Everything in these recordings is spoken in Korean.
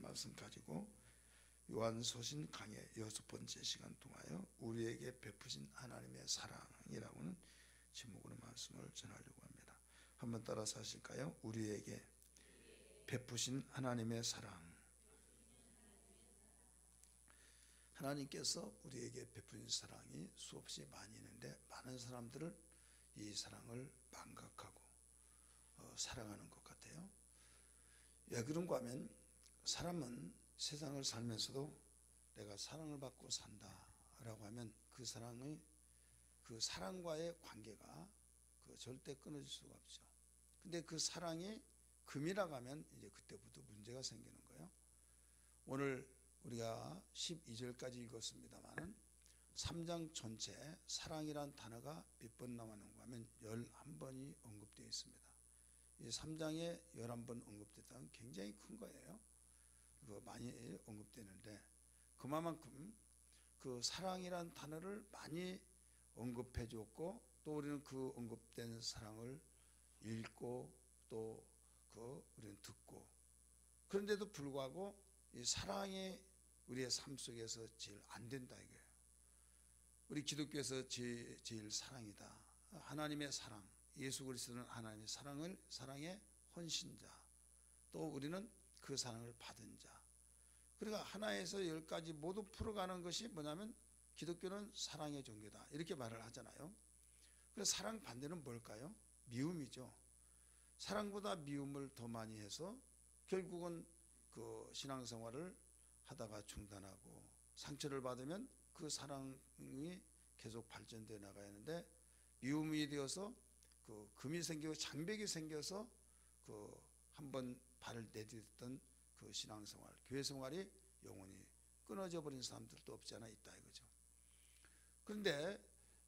말씀 가지고 요한서신 강의 6번째 시간 통하여 우리에게 베푸신 하나님의 사랑이라고는 제목으로 말씀을 전하려고 합니다. 한번 따라서 하실까요? 우리에게 베푸신 하나님의 사랑. 하나님께서 우리에게 베푸신 사랑이 수없이 많이 있는데 많은 사람들은 이 사랑을 망각하고 사랑하는 것 같아요. 왜 그런가 하면 사람은 세상을 살면서도 내가 사랑을 받고 산다라고 하면 그 사랑과의 관계가 절대 끊어질 수가 없죠. 근데 그 사랑이 금이라고 하면 이제 그때부터 문제가 생기는 거예요. 오늘 우리가 12절까지 읽었습니다만은 3장 전체 사랑이란 단어가 몇 번 나왔는가 하면 11번이 언급되어 있습니다. 이 3장에 11번 언급됐다는 굉장히 큰 거예요. 많이 언급되는데 그만큼 그 사랑이란 단어를 많이 언급해 줬고 또 우리는 그 언급된 사랑을 읽고 또 우리는 듣고 그런데도 불구하고 이 사랑이 우리의 삶 속에서 제일 안 된다 이거예요. 우리 기독교에서 제일 사랑이다. 하나님의 사랑, 예수 그리스도는 하나님의 사랑의 헌신자, 또 우리는 그 사랑을 받은 자. 그러니까 하나에서 10가지 모두 풀어가는 것이 뭐냐면 기독교는 사랑의 종교다 이렇게 말을 하잖아요. 그래서 사랑 반대는 뭘까요? 미움이죠. 사랑보다 미움을 더 많이 해서 결국은 그 신앙생활을 하다가 중단하고 상처를 받으면 그 사랑이 계속 발전되어 나가야 하는데 미움이 되어서 그 금이 생기고 장벽이 생겨서 그 한번 발을 내딛었던 그 신앙생활, 교회생활이 영원히 끊어져 버린 사람들도 없지 않아 있다 이거죠. 그런데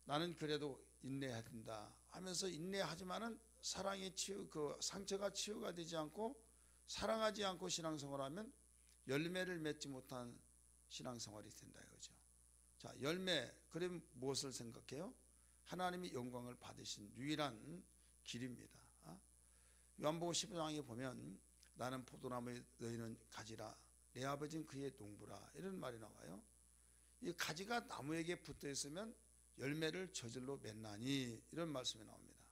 나는 그래도 인내해야 된다 하면서 인내하지만은 사랑이 그 상처가 치유가 되지 않고 사랑하지 않고 신앙생활하면 열매를 맺지 못한 신앙생활이 된다 이거죠. 자, 열매, 그럼 무엇을 생각해요? 하나님이 영광을 받으신 유일한 길입니다. 요한복음 15장에 보면 나는 포도나무에 너희는 가지라 내 아버지는 그의 농부라 이런 말이 나와요. 이 가지가 나무에게 붙어 있으면 열매를 저절로 맺나니 이런 말씀이 나옵니다.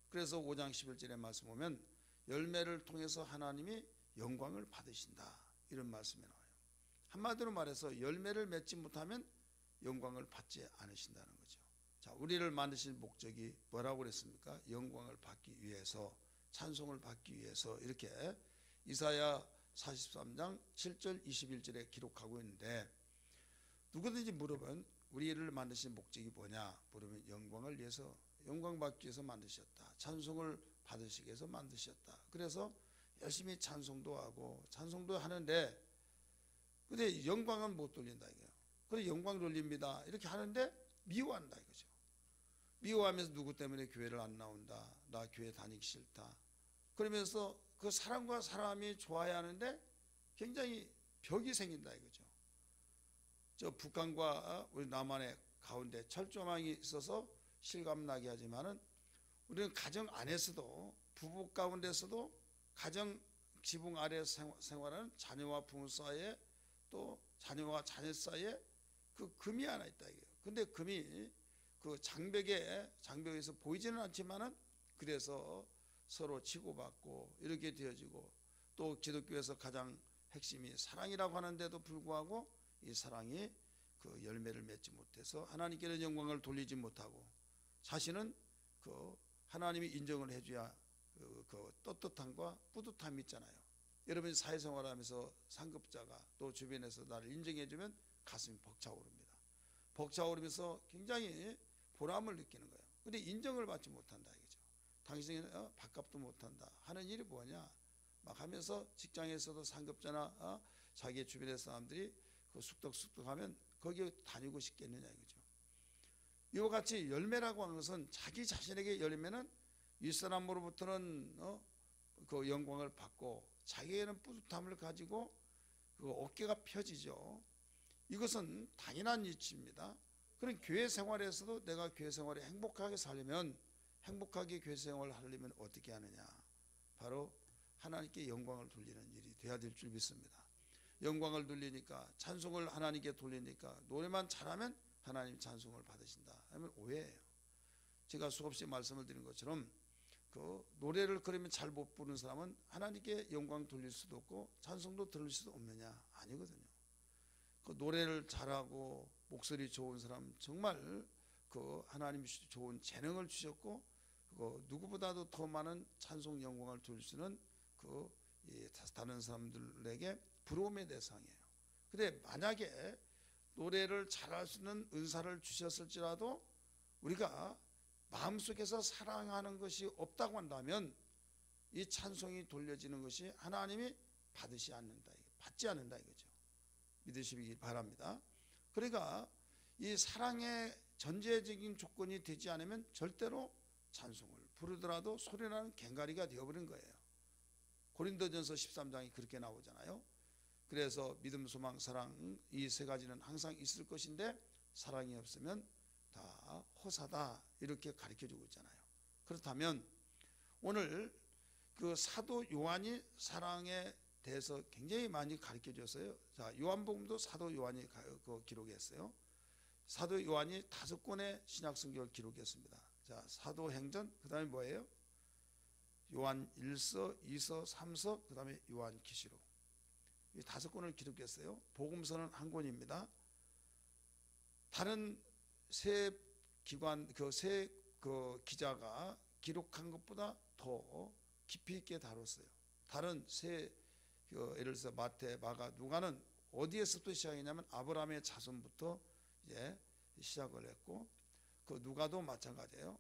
그래서 5장 11절의 말씀 보면 열매를 통해서 하나님이 영광을 받으신다 이런 말씀이 나와요. 한마디로 말해서 열매를 맺지 못하면 영광을 받지 않으신다는 거죠. 자, 우리를 만드신 목적이 뭐라고 그랬습니까? 영광을 받기 위해서, 찬송을 받기 위해서 이렇게 이사야 43장 7절 21절에 기록하고 있는데 누구든지 물으면 우리를 만드신 목적이 뭐냐 물으면 영광을 위해서, 영광 받기 위해서 만드셨다. 찬송을 받으시기 위해서 만드셨다. 그래서 열심히 찬송도 하고 찬송도 하는데 근데 영광은 못 돌린다 이거예요. 그래 영광 돌립니다 이렇게 하는데 미워한다 이거죠. 미워하면서 누구 때문에 교회를 안 나온다, 나 교회 다니기 싫다 그러면서 그 사람과 사람이 좋아야 하는데 굉장히 벽이 생긴다 이거죠. 저 북한과 우리 남한의 가운데 철조망이 있어서 실감나게 하지만은 우리는 가정 안에서도 부부 가운데서도 가정 지붕 아래 생활하는 자녀와 부모 사이에 또 자녀와 자녀 사이에 그 금이 하나 있다 이거예요. 근데 금이 그 장벽에서 보이지는 않지만은 그래서 서로 치고받고 이렇게 되어지고 또 기독교에서 가장 핵심이 사랑이라고 하는데도 불구하고 이 사랑이 그 열매를 맺지 못해서 하나님께는 영광을 돌리지 못하고 자신은 그 하나님이 인정을 해줘야 그 떳떳함과 뿌듯함이 있잖아요. 여러분이 사회생활하면서 상급자가 또 주변에서 나를 인정해주면 가슴이 벅차오릅니다. 벅차오르면서 굉장히 보람을 느끼는 거예요. 근데 인정을 받지 못한다 이거죠. 당신은 밥값도 못한다 하는 일이 뭐냐 막 하면서 직장에서도 상급자나 자기 주변의 사람들이 그 쑥덕쑥덕하면 거기에 다니고 싶겠느냐 이거죠. 이와 같이 열매라고 하는 것은 자기 자신에게 열매는 윗사람으로부터는 그 영광을 받고 자기에는 뿌듯함을 가지고 그 어깨가 펴지죠. 이것은 당연한 이치입니다. 그런 교회 생활에서도 내가 교회 생활에 행복하게 살려면 행복하게 교회 생활을 하려면 어떻게 하느냐 바로 하나님께 영광을 돌리는 일이 되어야 될 줄 믿습니다. 영광을 돌리니까, 찬송을 하나님께 돌리니까, 노래만 잘하면 하나님 찬송을 받으신다 하면 오해예요. 제가 수없이 말씀을 드린 것처럼 그 노래를 그러면 잘 못 부르는 사람은 하나님께 영광 돌릴 수도 없고 찬송도 들을 수도 없느냐? 아니거든요. 그 노래를 잘하고 목소리 좋은 사람, 정말 그 하나님이 좋은 재능을 주셨고 그 누구보다도 더 많은 찬송 영광을 돌릴 수는 그 다른 사람들에게 부러움의 대상이에요. 근데 만약에 노래를 잘할 수 있는 은사를 주셨을지라도 우리가 마음속에서 사랑하는 것이 없다고 한다면 이 찬송이 돌려지는 것이 하나님이 받지 않는다 이거죠. 믿으시기 바랍니다. 그러니까 이 사랑의 전제적인 조건이 되지 않으면 절대로 찬송을 부르더라도 소리나는 괭가리가 되어버린 거예요. 고린도전서 13장이 그렇게 나오잖아요. 그래서 믿음, 소망, 사랑 이 세 가지는 항상 있을 것인데 사랑이 없으면 다 허사다 이렇게 가르쳐주고 있잖아요. 그렇다면 오늘 그 사도 요한이 사랑에 대해서 굉장히 많이 가르쳐줬어요. 자, 요한복음도 사도 요한이 기록했어요. 사도 요한이 5권의 신약성경을 기록했습니다. 자, 사도행전, 그 다음에 뭐예요? 요한 1서, 2서, 3서, 그 다음에 요한계시록. 이 5권을 기록했어요. 복음서는 1권입니다. 다른 세 기관, 세 기자가 기록한 것보다 더 깊이 있게 다뤘어요. 다른 세, 예를 들어서 마태, 마가, 누가는 어디에서부터 시작했냐면 아브라함의 자손부터 이제 시작을 했고, 그 누가도 마찬가지예요.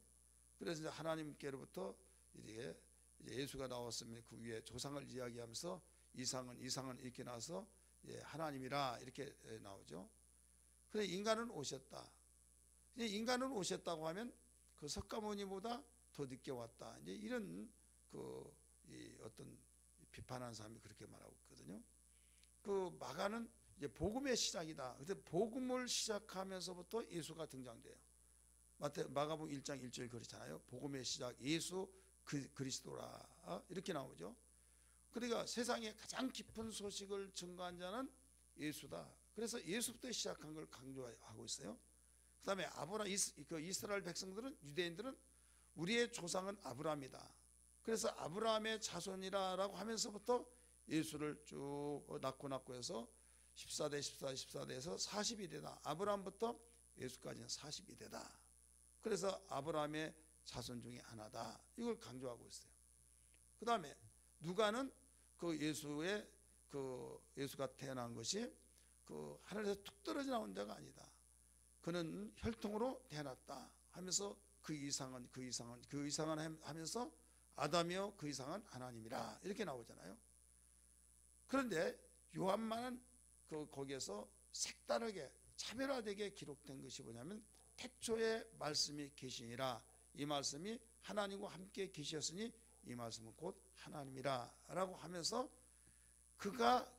그래서 이제 하나님께로부터 이제 예수가 나왔으면 그 위에 조상을 이야기하면서 이상은 이렇게 나와서 하나님이라 이렇게 나오죠. 그런데 인간은 오셨다. 인간은 오셨다고 하면 그 석가모니보다 더 늦게 왔다. 이제 이런 어떤 비판하는 사람이 그렇게 말하고 있거든요. 그 마가는 이제 복음의 시작이다. 근데 복음을 시작하면서부터 예수가 등장돼요. 마가복음 1장 1절 그렇잖아요. 복음의 시작 예수 그리스도라 이렇게 나오죠. 그러니까 세상에 가장 깊은 소식을 증거한 자는 예수다. 그래서 예수부터 시작한 걸 강조하고 있어요. 그 다음에 이스라엘 백성들은, 유대인들은 우리의 조상은 아브라함이다. 그래서 아브라함의 자손이라고 하면서부터 예수를 쭉 낳고 해서 14대에서 42대다. 아브라함부터 예수까지는 42대다. 그래서 아브라함의 자손 중에 하나다. 이걸 강조하고 있어요. 그 다음에 누가는 예수가 태어난 것이 하늘에서 툭 떨어져 나온 자가 아니다. 그는 혈통으로 태어났다 하면서 그 이상은 하면서 아담이요 그 이상은 하나님이라 이렇게 나오잖아요. 그런데 요한만은 거기에서 색다르게 차별화되게 기록된 것이 뭐냐면 태초에 말씀이 계시니라. 이 말씀이 하나님과 함께 계셨으니 이 말씀은 곧 하나님이라 라고 하면서 그가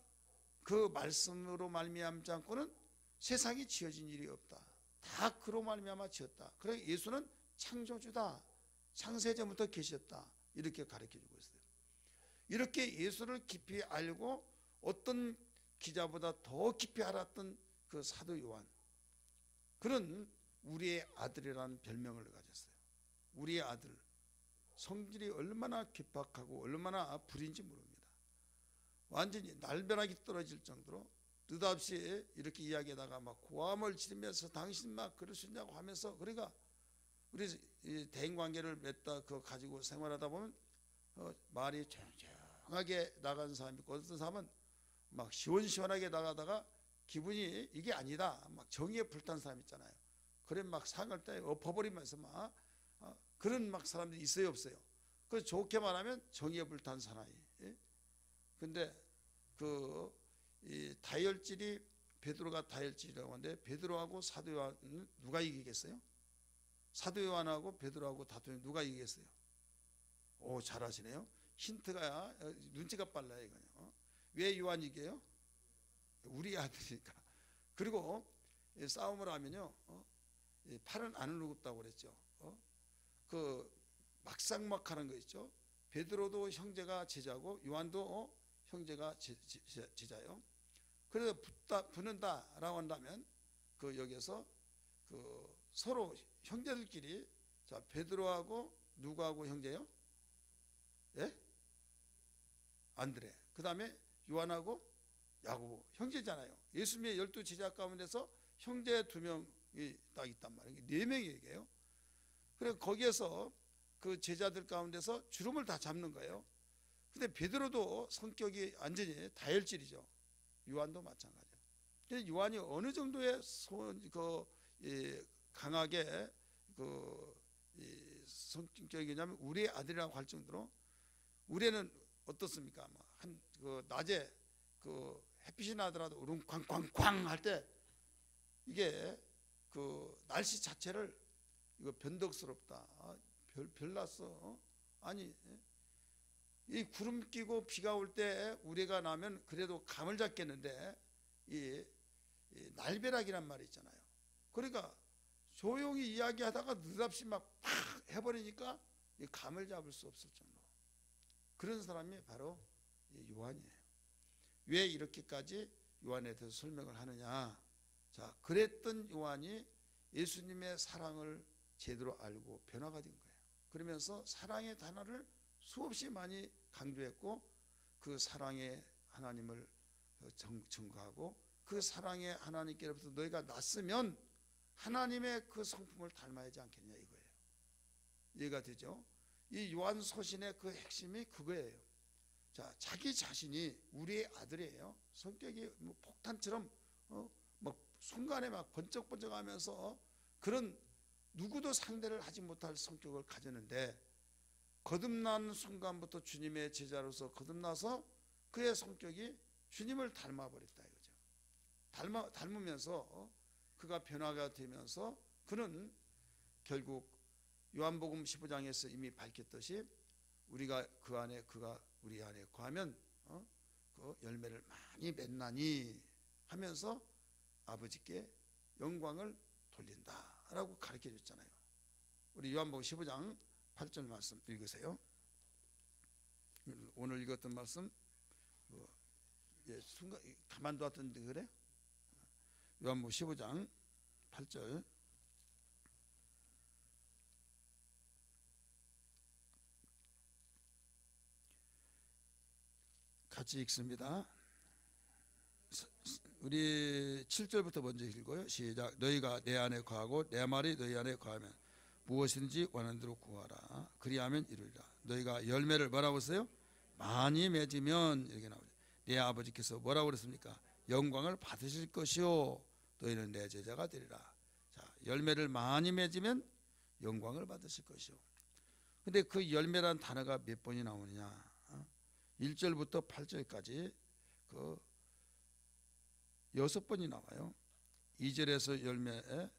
그 말씀으로 말미암지 않고는 세상이 지어진 일이 없다. 다 그로 말미암아 지었다. 그래 예수는 창조주다. 창세전부터 계셨다. 이렇게 가르쳐주고 있어요. 이렇게 예수를 깊이 알고 어떤 기자보다 더 깊이 알았던 그 사도 요한, 그는 우리의 아들이라는 별명을 가졌어요. 우리의 아들. 성질이 얼마나 괴팍하고 얼마나 불인지 모릅니다. 완전히 날벼락이 떨어질 정도로 느닷없이 이렇게 이야기하다가 막 고함을 지르면서 당신 막 그럴 수 있냐고 하면서, 그러니까 우리 대인관계를 맺다 가지고 생활하다 보면 말이 조용하게 나가는 사람이 있고, 어떤 사람은 막 시원시원하게 나가다가 기분이 이게 아니다 막 정의에 불탄 사람 있잖아요. 그래 막 상을 때 엎어버리면서 막 그런 막 사람들이 있어요 없어요? 그 좋게 말하면 정의에 불탄 사나이. 근데 이 다혈질이, 베드로가 다혈질이라고 하는데 베드로하고 사도 요한은 누가 이기겠어요? 사도 요한하고 베드로하고 다투면 누가 이기겠어요? 오, 잘하시네요. 힌트가 눈치가 빨라요 이거요. 왜 요한이 이겨요? 우리 아들이니까. 그리고 싸움을 하면요 팔은 안 울굽다고 그랬죠. 막상 하는 거 있죠. 베드로도 형제가 제자고 요한도 형제가 제자요. 그래서 붙는다라고 한다면 그 여기에서 그 서로 형제들끼리, 자 베드로하고 누구하고 형제요? 예? 안드레. 그 다음에 요한하고 야고보 형제잖아요. 예수님의 12 제자 가운데서 형제 2명이 딱 있단 말이에요. 4명이 얘기해요. 그래서 거기에서 그 제자들 가운데서 주름을 다 잡는 거예요. 근데 베드로도 성격이 완전히 다혈질이죠. 요한도 마찬가지예요. 근데 요한이 어느 정도의 강하게 성격이냐면 우리의 아들이라고 할 정도로, 우리는 어떻습니까? 낮에 햇빛이 나더라도 우릉쾅쾅쾅 할 때 이게 날씨 자체를 이거 변덕스럽다, 별났어. 아니 이 구름 끼고 비가 올 때 우레가 나면 그래도 감을 잡겠는데 이 날벼락이란 말이 있잖아요. 그러니까 조용히 이야기하다가 느닷없이 막 팍 해버리니까 이 감을 잡을 수 없을 정도. 그런 사람이 바로 요한이에요. 왜 이렇게까지 요한에 대해서 설명을 하느냐? 자, 그랬던 요한이 예수님의 사랑을 제대로 알고 변화가 된 거예요. 그러면서 사랑의 단어를 수없이 많이 강조했고, 그 사랑의 하나님을 증거하고, 그 사랑의 하나님께로부터 너희가 났으면 하나님의 그 성품을 닮아야지 않겠냐 이거예요. 이해가 되죠? 이 요한 서신의 그 핵심이 그거예요. 자, 자기 자신이 우리의 아들이에요. 성격이 뭐 폭탄처럼 막 순간에 막 번쩍번쩍하면서 그런 누구도 상대를 하지 못할 성격을 가졌는데, 거듭난 순간부터 주님의 제자로서 거듭나서 그의 성격이 주님을 닮아버렸다 이거죠. 닮으면서 그가 변화가 되면서 그는 결국 요한복음 15장에서 이미 밝혔듯이 우리가 그 안에, 그가 우리 안에 거하면 그 열매를 많이 맺나니 하면서 아버지께 영광을 돌린다라고 가르쳐 줬잖아요. 우리 요한복음 15장 8절 말씀 읽으세요. 오늘 읽었던 말씀 순간 가만두었던데 그래? 요한복음 15장 8절 같이 읽습니다. 우리 7절부터 먼저 읽어요. 시작. 너희가 내 안에 거하고 내 말이 너희 안에 거하면 무엇이든지 원하는 대로 구하라. 그리하면 이루리라. 너희가 열매를 뭐라고 했어요? 많이 맺으면, 이렇게 나오죠. 내 아버지께서 뭐라고 그랬습니까? 영광을 받으실 것이요 너희는 내 제자가 되리라. 자, 열매를 많이 맺으면 영광을 받으실 것이요. 근데 그 열매란 단어가 몇 번이 나오느냐? 1절부터 8절까지 그 6번이 나와요. 2절에서 열매가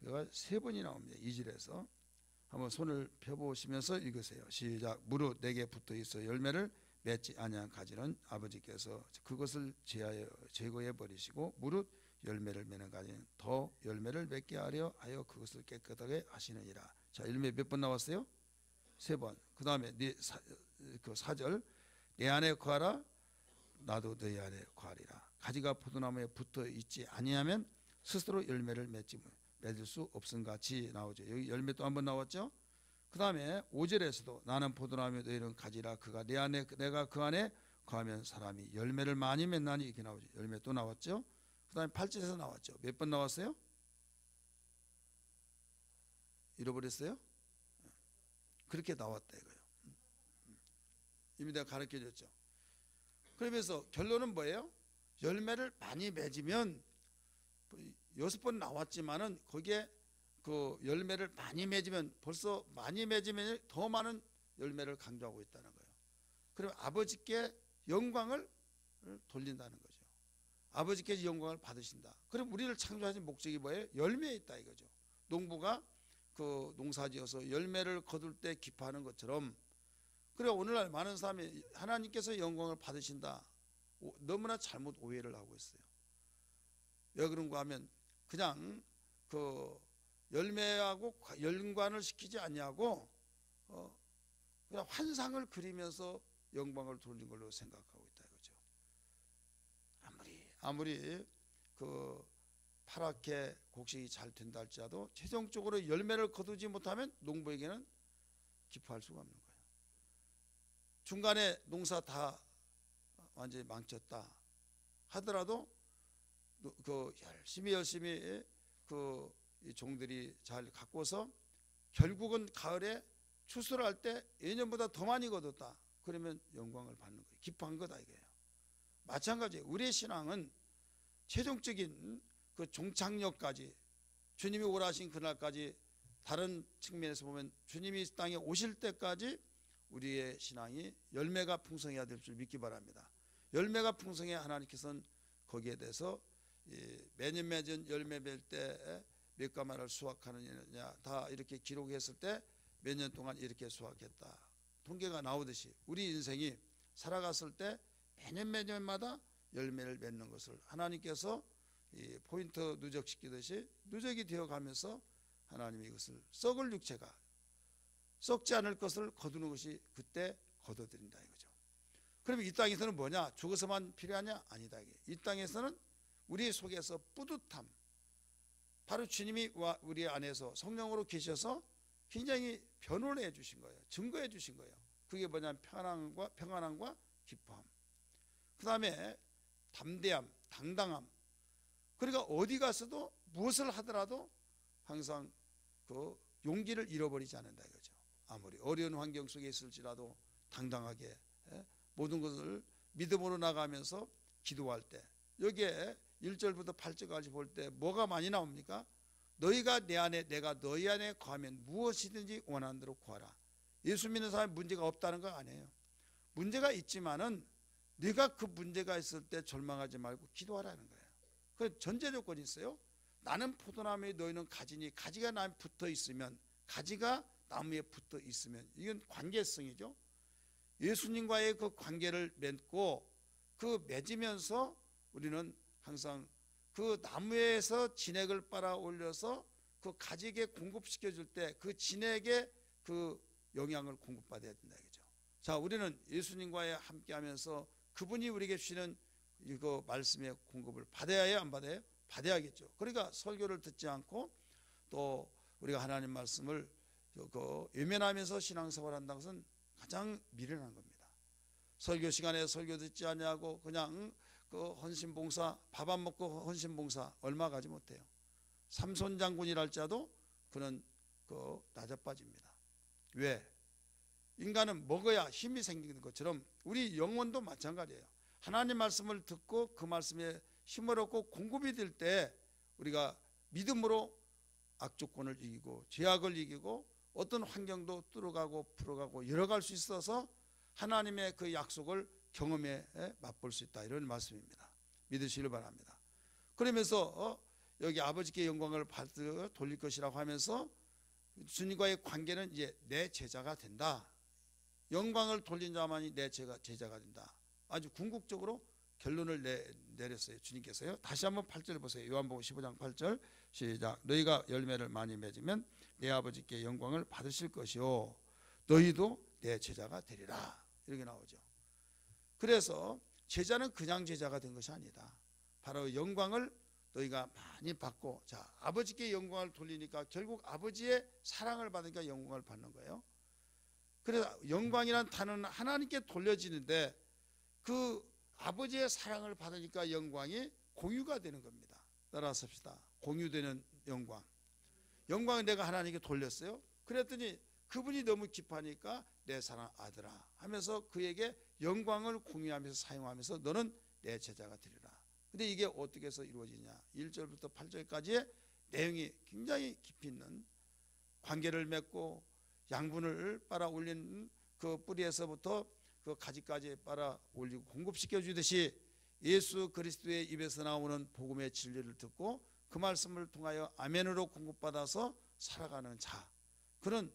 3번이 나옵니다. 2절에서 한번 손을 펴보시면서 읽으세요. 시작. 무릇 내게 붙어 있어 열매를 맺지 아니한 가지는 아버지께서 그것을 제거해 버리시고, 무릇 열매를 맺는 가지는 더 열매를 맺게 하려 하여 그것을 깨끗하게 하시느니라. 자, 열매 몇 번 나왔어요? 3번. 그 다음에 그 4절. 내 안에 거하라 나도 너희 안에 거하리라. 가지가 포도나무에 붙어 있지 아니하면 스스로 열매를 맺을 수 없음 같이 나오죠. 여기 열매 또 한 번 나왔죠. 그 다음에 5절에서도 나는 포도나무 너희는 가지라. 그가 내 안에 내가 그 안에 거하면 사람이 열매를 많이 맺나니, 이렇게 나오죠. 열매 또 나왔죠. 그 다음에 8절에서 나왔죠. 몇 번 나왔어요? 잃어버렸어요? 그렇게 나왔다 이거예요. 이미 내가 가르쳐 줬죠. 그러면서 결론은 뭐예요? 열매를 많이 맺으면, 6번 나왔지만은 거기에 그 열매를 많이 맺으면, 벌써 많이 맺으면 더 많은 열매를 강조하고 있다는 거예요. 그럼 아버지께 영광을 돌린다는 거죠. 아버지께 영광을 받으신다. 그럼 우리를 창조하신 목적이 뭐예요? 열매에 있다 이거죠. 농부가 그 농사지어서 열매를 거둘 때 기뻐하는 것처럼, 그래 오늘날 많은 사람이 하나님께서 영광을 받으신다, 너무나 잘못 오해를 하고 있어요. 왜 그런가 하면 그냥 그 열매하고 연관을 시키지 아니하고 그냥 환상을 그리면서 영광을 돌린 걸로 생각하고 있다 이거죠. 아무리 그 파랗게 곡식이 잘 된다 할지라도 최종적으로 열매를 거두지 못하면 농부에게는 기뻐할 수가 없는 거예요. 중간에 농사 다 완전히 망쳤다 하더라도 그 열심히 그 종들이 잘 가꿔서 결국은 가을에 추수를 할 때 예년보다 더 많이 거뒀다. 그러면 영광을 받는 거예요. 기뻐한 거다 이거예요. 마찬가지예요. 우리의 신앙은 최종적인 그 종착역까지, 주님이 오라 하신 그날까지, 다른 측면에서 보면 주님이 땅에 오실 때까지 우리의 신앙이 열매가 풍성해야 될 줄 믿기 바랍니다. 열매가 풍성해야 하나님께서는 거기에 대해서 매년 열매 맺을 때 몇 가마를 수확하느냐 다 이렇게 기록했을 때 몇 년 동안 이렇게 수확했다 통계가 나오듯이 우리 인생이 살아갔을 때 매년마다 열매를 맺는 것을 하나님께서 포인트 누적시키듯이 누적이 되어가면서 하나님이 이것을 썩을 육체가 썩지 않을 것을 거두는 것이 그때 거둬들인다 이거죠. 그럼 이 땅에서는 뭐냐? 죽어서만 필요하냐? 아니다. 이 땅에서는 우리 속에서 뿌듯함, 바로 주님이 우리 안에서 성령으로 계셔서 굉장히 변호해 주신 거예요. 증거해 주신 거예요. 그게 뭐냐면 평안함과 기뻐함. 그 다음에 담대함, 당당함. 그러니까 어디 가서도 무엇을 하더라도 항상 그 용기를 잃어버리지 않는다 이거죠. 아무리 어려운 환경 속에 있을지라도 당당하게 모든 것을 믿음으로 나가면서 기도할 때, 여기에 1절부터 8절까지 볼 때 뭐가 많이 나옵니까? 너희가 내 안에 내가 너희 안에 거하면 무엇이든지 원하는 대로 구하라. 예수 믿는 사람이 문제가 없다는 거 아니에요. 문제가 있지만은 네가 그 문제가 있을 때 절망하지 말고 기도하라는 거예요. 그 전제 조건이 있어요. 나는 포도나무에 너희는 가지니 가지가 나무에 붙어 있으면, 가지가 나무에 붙어 있으면, 이건 관계성이죠. 예수님과의 그 관계를 맺고 그 맺으면서 우리는 항상 그 나무에서 진액을 빨아 올려서 그 가지에게 공급시켜 줄 때 그 진액에 그 영양을 공급받아야 된다 이거죠. 자, 우리는 예수님과의 함께하면서 그분이 우리에게 주시는 이거 말씀의 공급을 받아야 해요, 안 받아요? 받아야겠죠. 그러니까 설교를 듣지 않고 또 우리가 하나님 말씀을 외면하면서 신앙생활을 한다는 것은 가장 미련한 겁니다. 설교 시간에 설교 듣지 않냐고 그냥 그 헌신봉사, 밥 안 먹고 헌신봉사 얼마 가지 못해요. 삼손 장군이랄지라도 그는 그 낮아빠집니다. 왜? 인간은 먹어야 힘이 생기는 것처럼 우리 영혼도 마찬가지예요. 하나님 말씀을 듣고 그 말씀에 힘을 얻고 공급이 될 때 우리가 믿음으로 악조건을 이기고 죄악을 이기고 어떤 환경도 뚫어가고 풀어가고 열어갈 수 있어서 하나님의 그 약속을 경험에 맛볼 수 있다, 이런 말씀입니다. 믿으시길 바랍니다. 그러면서 여기 아버지께 영광을 받아 돌릴 것이라고 하면서 주님과의 관계는 이제 내 제자가 된다. 영광을 돌린 자만이 내 제자가 된다. 아주 궁극적으로 결론을 내렸어요, 주님께서요. 다시 한번 8절 보세요. 요한복음 15장 8절 시작. 너희가 열매를 많이 맺으면 내 아버지께 영광을 받으실 것이요 너희도 내 제자가 되리라, 이렇게 나오죠. 그래서 제자는 그냥 제자가 된 것이 아니다. 바로 영광을 너희가 많이 받고, 자, 아버지께 영광을 돌리니까 결국 아버지의 사랑을 받으니까 영광을 받는 거예요. 그래서 영광이란 단어는 하나님께 돌려지는데 그 아버지의 사랑을 받으니까 영광이 공유가 되는 겁니다. 따라서 합시다. 공유되는 영광. 영광을 내가 하나님께 돌렸어요. 그랬더니 그분이 너무 기뻐하니까 내 사랑 아들아 하면서 그에게 영광을 공유하면서 사용하면서 너는 내 제자가 되리라. 근데 이게 어떻게 해서 이루어지냐? 1절부터 8절까지의 내용이 굉장히 깊이 있는, 관계를 맺고 양분을 빨아 올린 그 뿌리에서부터 그 가지까지 빨아 올리고 공급시켜 주듯이 예수 그리스도의 입에서 나오는 복음의 진리를 듣고 그 말씀을 통하여 아멘으로 공급받아서 살아가는 자, 그런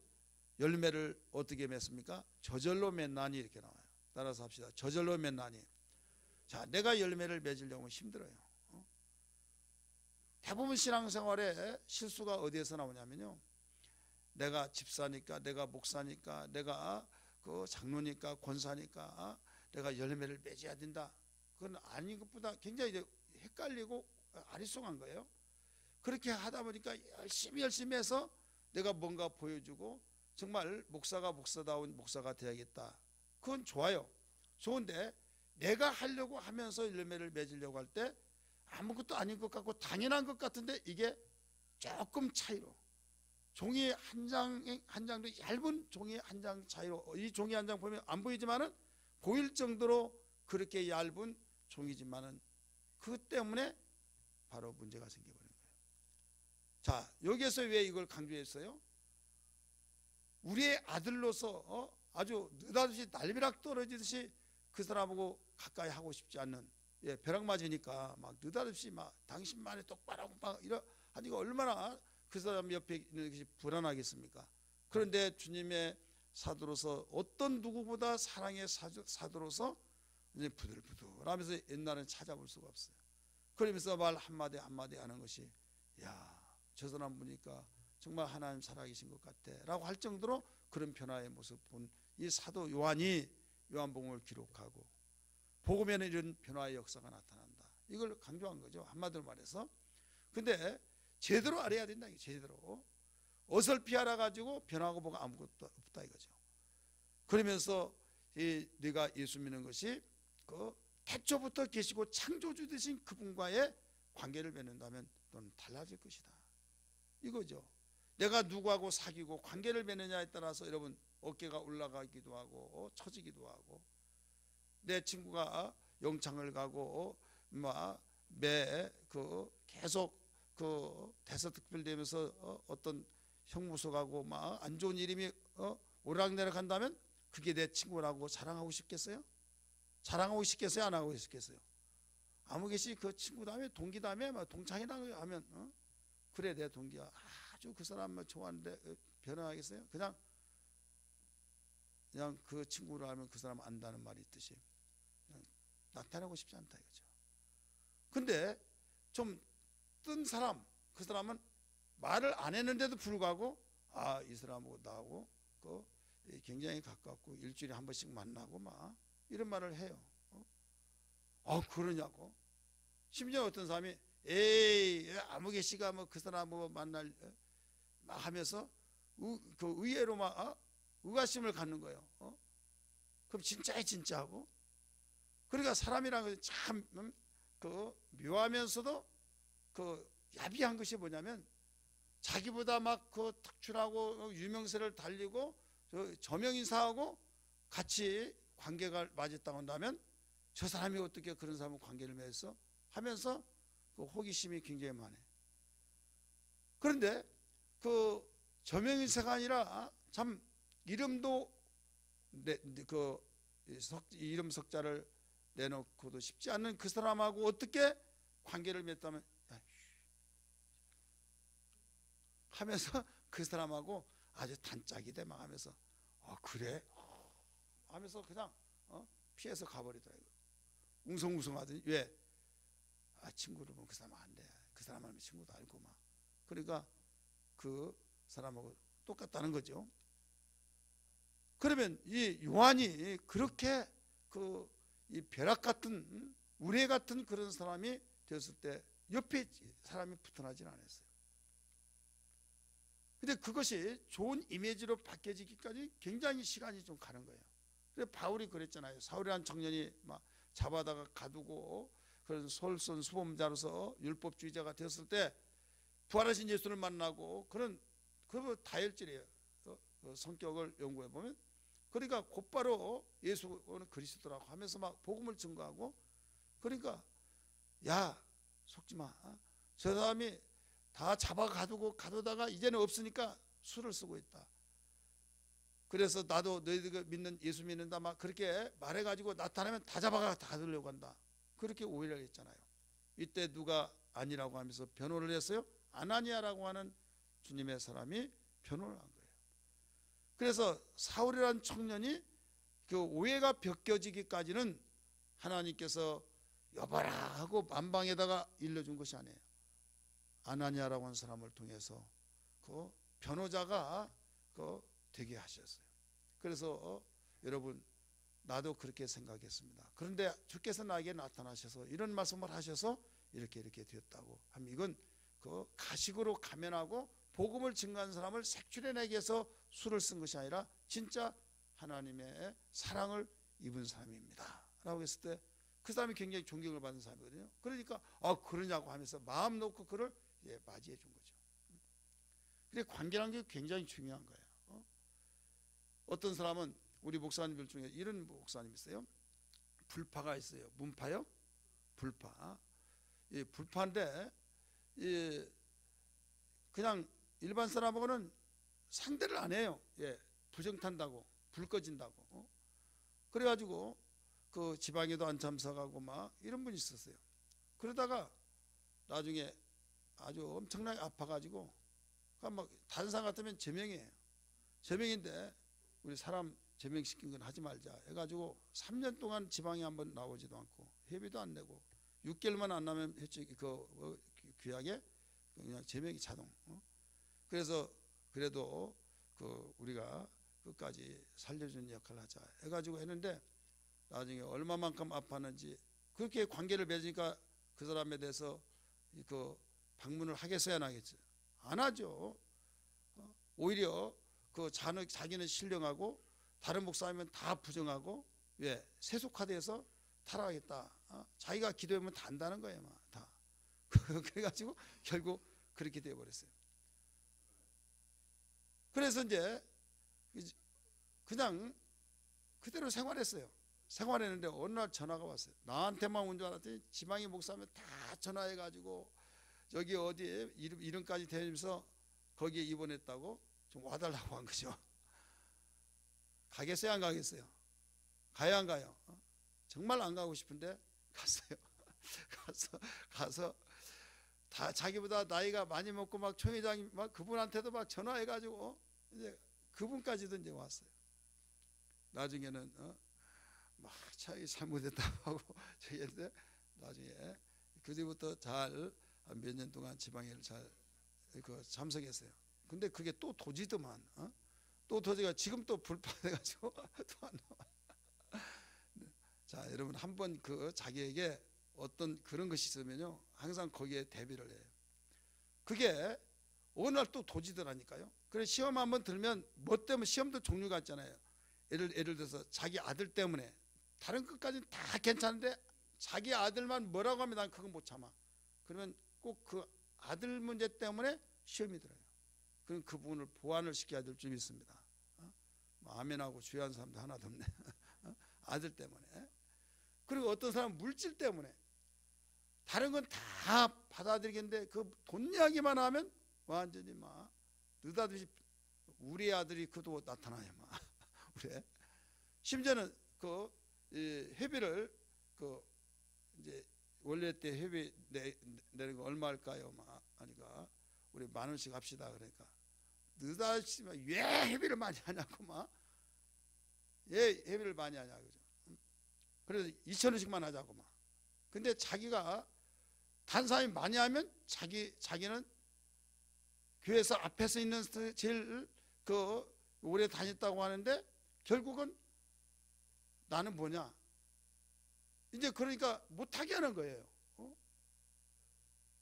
열매를 어떻게 맺습니까? 저절로 맺나니, 이렇게 나와요. 따라서 합시다. 저절로 맺나니. 자, 내가 열매를 맺으려면 힘들어요. 대부분 신앙생활에 실수가 어디에서 나오냐면요, 내가 집사니까, 내가 목사니까, 내가 그 장로니까, 권사니까 내가 열매를 맺어야 된다. 그건 아닌 것보다 굉장히 헷갈리고 아리송한 거예요. 그렇게 하다 보니까 열심히 해서 내가 뭔가 보여주고 정말 목사가 목사다운 목사가 돼야겠다. 그건 좋아요. 좋은데 내가 하려고 하면서 열매를 맺으려고 할 때 아무것도 아닌 것 같고 당연한 것 같은데 이게 조금 차이로 종이 한 장도 얇은 종이 한 장 차이로 이 종이 한 장 보면 안 보이지만은 보일 정도로 그렇게 얇은 종이지만은 그 때문에 바로 문제가 생겨버린 거예요. 자, 여기에서 왜 이걸 강조했어요? 우리의 아들로서 아주 느닷없이 날벼락 떨어지듯이 그 사람하고 가까이 하고 싶지 않는, 벼락 맞으니까 막 느닷없이 막 당신만의 똑바로 막 이러 하니까 얼마나 그 사람 옆에 있는 것이 불안하겠습니까? 그런데 주님의 사도로서 어떤 누구보다 사랑의 사도로서 이제 부들부들하면서 옛날은 찾아볼 수가 없어요. 그러면서 말 한마디 한마디 하는 것이, 야, 저 사람 보니까 정말 하나님 살아계신 것 같아 라고 할 정도로 그런 변화의 모습 본 이 사도 요한이 요한복음을 기록하고 복음에는 이런 변화의 역사가 나타난다, 이걸 강조한 거죠, 한마디로 말해서. 근데 제대로 알아야 된다, 제대로. 어설피 알아가지고 변화하고 뭐가 아무것도 없다 이거죠. 그러면서 네가 예수 믿는 것이 그 태초부터 계시고 창조주 되신 그분과의 관계를 맺는다면 너는 달라질 것이다, 이거죠. 내가 누구하고 사귀고 관계를 맺느냐에 따라서 여러분 어깨가 올라가기도 하고 처지기도 하고, 내 친구가 영창을 가고 매 계속 대서특필되면서 어떤 형무소 가고 막 안 좋은 이름이 오락내락 한다면 그게 내 친구라고 자랑하고 싶겠어요? 자랑하고 싶겠어요? 안 하고 싶겠어요? 아무개시 그 친구 다음에 동기 다음에 동창이라고 하면 그래 내 동기야, 아주 그 사람 좋아하는데 변화하겠어요? 그냥 그 친구를 하면 그 사람 안다는 말이 있듯이 그냥 나타내고 싶지 않다 이거죠. 근데 좀 뜬 사람, 그 사람은 말을 안 했는데도 불구하고 이 사람하고 나하고 굉장히 가깝고 일주일에 한 번씩 만나고 막 이런 말을 해요. 그러냐고. 심지어 어떤 사람이 에이 아무개 씨가 그 사람 만날 하면서 의외로 의가심을 갖는 거예요. 그럼 진짜하고. 그러니까 사람이라는 것이 참 묘하면서도 야비한 것이 뭐냐면 자기보다 특출하고 유명세를 달리고 저명인사하고 같이 관계가 맞았다고 한다면 저 사람이 어떻게 그런 사람과 관계를 맺었어? 하면서 호기심이 굉장히 많아요. 그런데 저명인사가 아니라 참 이름도 이름 석자를 내놓고도 쉽지 않는 그 사람하고 어떻게 관계를 맺다면 하면서 그 사람하고 아주 단짝이 돼 막 하면서 그래? 하면서 그냥 피해서 가버리더라고요. 웅성웅성하더니 왜? 친구를 보면 그 사람 안 돼. 그 사람하면 친구도 알고 막. 그러니까 그 사람하고 똑같다는 거죠. 그러면 이 요한이 그렇게 이 벼락 같은 우레 같은 그런 사람이 되었을 때 옆에 사람이 붙어나질 않았어요. 근데 그것이 좋은 이미지로 바뀌어지기까지 굉장히 시간이 좀 가는 거예요. 그래서 바울이 그랬잖아요. 사울이라는 청년이 막 잡아다가 가두고 그런 솔선수범자로서 율법주의자가 되었을 때 부활하신 예수를 만나고 그런 다혈질이에요. 성격을 연구해 보면. 그러니까 곧바로 예수는 그리스도라고 하면서 막 복음을 증거하고, 그러니까 야 속지 마. 저 사람이 다 잡아 가두다가 이제는 없으니까 수를 쓰고 있다. 그래서 나도 너희들 믿는 예수 믿는다 막 그렇게 말해가지고 나타나면 다 잡아가 다 가두려고 한다. 그렇게 오해를 했잖아요. 이때 누가 아니라고 하면서 변호를 했어요? 아나니아라고 하는 주님의 사람이 변호를 한 거예요. 그래서 사울이라는 청년이 오해가 벗겨지기까지는 하나님께서 여봐라 하고 만방에다가 일러준 것이 아니에요. 아나니아라고 하는 사람을 통해서 변호자가 되게 하셨어요. 그래서 여러분 나도 그렇게 생각했습니다. 그런데 주께서 나에게 나타나셔서 이런 말씀을 하셔서 이렇게 되었다고 하면 이건 그 가식으로 가면하고 복음을 증거한 사람을 색출해내기 위해서 수를 쓴 것이 아니라 진짜 하나님의 사랑을 입은 사람입니다 라고 했을 때 그 사람이 굉장히 존경을 받는 사람이거든요. 그러니까 그러냐고 하면서 마음 놓고 그를 맞이해 준 거죠. 근데 관계라는 게 굉장히 중요한 거예요. 어떤 사람은 우리 목사님들 중에 이런 목사님 있어요. 불파가 있어요. 문파요? 불파. 불파인데 그냥 일반 사람하고는 상대를 안 해요. 부정 탄다고, 불 꺼진다고. 그래가지고 그 지방에도 안 참석하고 막 이런 분이 있었어요. 그러다가 나중에 아주 엄청나게 아파가지고 막 다른 사람 같으면 제명이에요. 제명인데 우리 사람 제명시킨 건 하지 말자 해가지고 3년 동안 지방에 한번 나오지도 않고 회비도 안 내고 6개월만 안 나면 규약에 그냥 제명이 자동. 그래서 그래도 우리가 끝까지 살려주는 역할을 하자 해가지고 했는데 나중에 얼마만큼 아팠는지 그렇게 관계를 맺으니까 그 사람에 대해서 방문을 하겠어야 안 하겠지? 안 하죠. 오히려 자기는 신령하고 다른 목사님은 다 부정하고 세속화돼서 타락하겠다. 자기가 기도하면 다 안다는 거예요. 다. 그래가지고 결국 그렇게 되어버렸어요. 그래서 이제 그냥 그대로 생활했어요. 생활했는데 어느 날 전화가 왔어요. 나한테만 온 줄 알았더니 지방의 목사면 다 전화해가지고 여기 어디에 이름까지 대면서 거기에 입원했다고 좀 와달라고 한 거죠. 가겠어요 안 가겠어요? 가요 안 가요? 정말 안 가고 싶은데 갔어요. 가서 다 자기보다 나이가 많이 먹고 막 총회장이 막 그분한테도 막 전화해가지고 이제 그분까지도 이제 왔어요. 나중에는 막 자기 잘못했다고 하고 저희한테 나중에 그 뒤부터 잘 몇 년 동안 지방회를 잘 참석했어요. 근데 그게 또 도지더만 또 도지가 지금 또 불판해가지고 또 안 나와. 자 여러분 한번 자기에게 어떤 그런 것이 있으면요 항상 거기에 대비를 해요. 그게 어느 날 또 도지더라니까요. 그래 시험 한번 들면 뭐 때문에 시험도 종류가 있잖아요. 예를 들어서 자기 아들 때문에 다른 것까지는 다 괜찮은데 자기 아들만 뭐라고 하면 난 그건 못 참아. 그러면 꼭 그 아들 문제 때문에 시험이 들어요. 그럼 그 부분을 보완을 시켜야 될 줄 믿습니다. 아멘하고 주의하는 사람도 하나도 없네. 아들 때문에. 그리고 어떤 사람은 물질 때문에 다른 건 다 받아들이겠는데 그 돈 이야기만 하면 완전히 막 느닷없이 우리 아들이 그도 나타나요. 막 그래. 심지어는 회비를 이제 원래 때 회비 내는 거 얼마일까요? 막 하니까 우리 10,000원씩 합시다. 그러니까 느닷없이 왜 회비를 많이 하냐고 막 회비를 많이 하냐 그죠? 그래서 2,000원씩만 하자고 막. 근데 자기가 다른 사람이 많이 하면 자기는 교회에서 앞에서 있는 제일 오래 다녔다고 하는데 결국은 나는 뭐냐? 이제 그러니까 못하게 하는 거예요.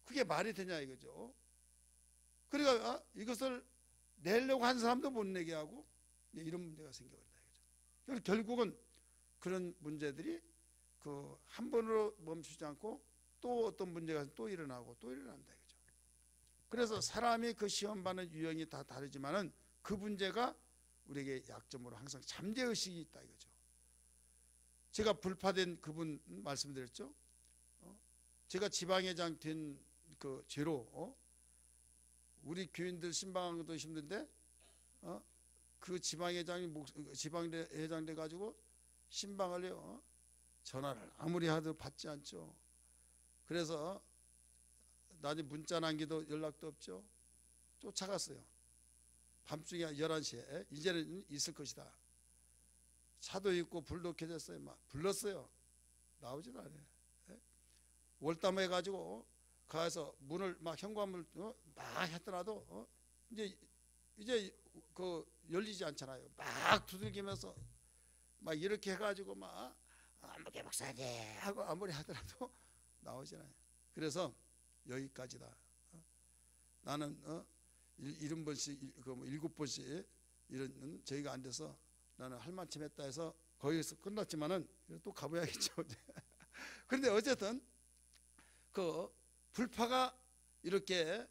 그게 말이 되냐 이거죠. 그러니까 이것을 내려고 한 사람도 못 내게 하고 이런 문제가 생겨버린다 이거죠. 결국은 그런 문제들이 한 번으로 멈추지 않고 또 어떤 문제가 또 일어나고 또 일어난다 이거죠. 그래서 사람이 그 시험 받는 유형이 다 다르지만은 그 문제가 우리에게 약점으로 항상 잠재의식이 있다 이거죠. 제가 불파된 그분 말씀드렸죠. 제가 지방회장 된 그 죄로 우리 교인들 신방도 힘든데 그 지방회장이 지방회장 돼가지고 신방을요 전화를 아무리 해도 받지 않죠. 그래서 나중에 문자 남기도 연락도 없죠. 쫓아갔어요. 밤중에 11시에 이제는 있을 것이다. 차도 있고 불도 켜졌어요. 막 불렀어요. 나오지도 않아요. 월담해가지고 가서 문을 막 현관문을 막 했더라도 이제 열리지 않잖아요. 막 두들기면서 막 이렇게 해가지고 막 안목의 목사님 하고 아무리 하더라도 나오잖아요. 그래서 여기까지다. 나는 70번씩, 7번씩 이런 저희가 안 돼서 나는 할 만큼 했다 해서 거기서 끝났지만은 또 가봐야겠죠. 그런데 어쨌든 그 불파가 이렇게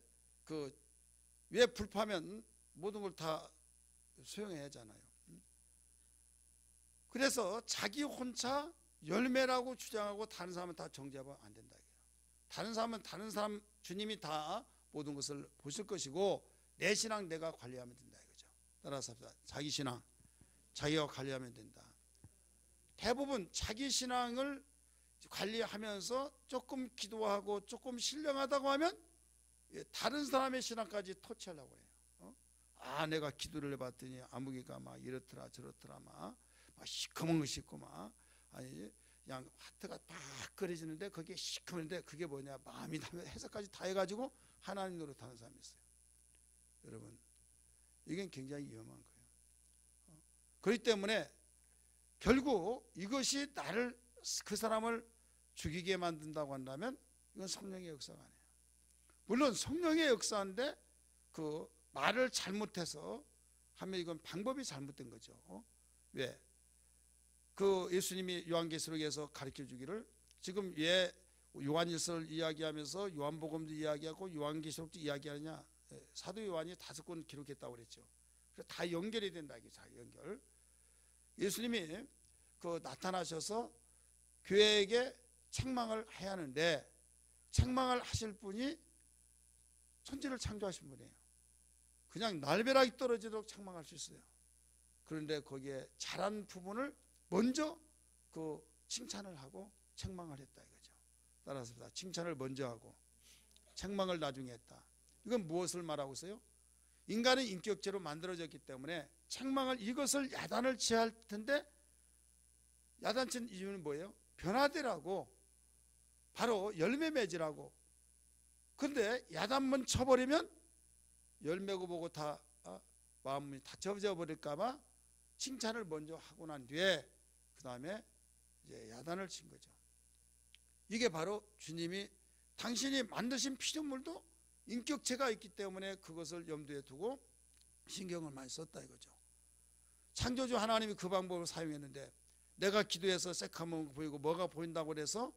왜 불파면 모든 걸 다 수용해야 하잖아요. 그래서 자기 혼자 열매라고 주장하고 다른 사람은 다 정죄하면 안 된다. 다른 사람은 다른 사람 주님이 다 모든 것을 보실 것이고 내 신앙 내가 관리하면 된다 이거죠. 따라서 자기 신앙 자기가 관리하면 된다. 대부분 자기 신앙을 관리하면서 조금 기도하고 조금 신령하다고 하면 다른 사람의 신앙까지 터치하려고 해요. 내가 기도를 해봤더니 아무개가 막 이렇더라 저렇더라 막 시커먼 것이 있고 막 아니 그냥 하트가 딱 그려지는데 그게 시커먼데 그게 뭐냐 마음이 해석까지 다 해가지고 하나님 노릇하는 사람이 있어요. 여러분 이게 굉장히 위험한 거예요. 그렇기 때문에 결국 이것이 나를 그 사람을 죽이게 만든다고 한다면 이건 성령의 역사가 아니에요. 물론 성령의 역사인데 그 말을 잘못해서 하면 이건 방법이 잘못된 거죠. 왜? 그 예수님이 요한계시록에서 가르쳐 주기를 지금 왜 요한일서를 이야기하면서 요한복음도 이야기하고 요한계시록도 이야기하느냐. 사도 요한이 5권 기록했다고 그랬죠. 그래서 다 연결이 된다 이게 자 연결. 예수님이 나타나셔서 교회에게 책망을 해야 하는데 책망을 하실 분이 천지를 창조하신 분이에요. 그냥 날벼락이 떨어지도록 책망할 수 있어요. 그런데 거기에 잘한 부분을 먼저 칭찬을 하고 책망을 했다 이거죠. 따라서 칭찬을 먼저 하고 책망을 나중에 했다. 이건 무엇을 말하고 있어요? 인간은 인격체로 만들어졌기 때문에 책망을 이것을 야단을 취할 텐데 야단친 이유는 뭐예요? 변화되라고 바로 열매 맺으라고. 그런데 야단만 쳐버리면 열매고 보고 다 마음이 다 젖어 버릴까봐 칭찬을 먼저 하고 난 뒤에 그 다음에 이제 야단을 친 거죠. 이게 바로 주님이 당신이 만드신 피조물도 인격체가 있기 때문에 그것을 염두에 두고 신경을 많이 썼다 이거죠. 창조주 하나님이 그 방법을 사용했는데 내가 기도해서 새카만 보이고 뭐가 보인다고 해서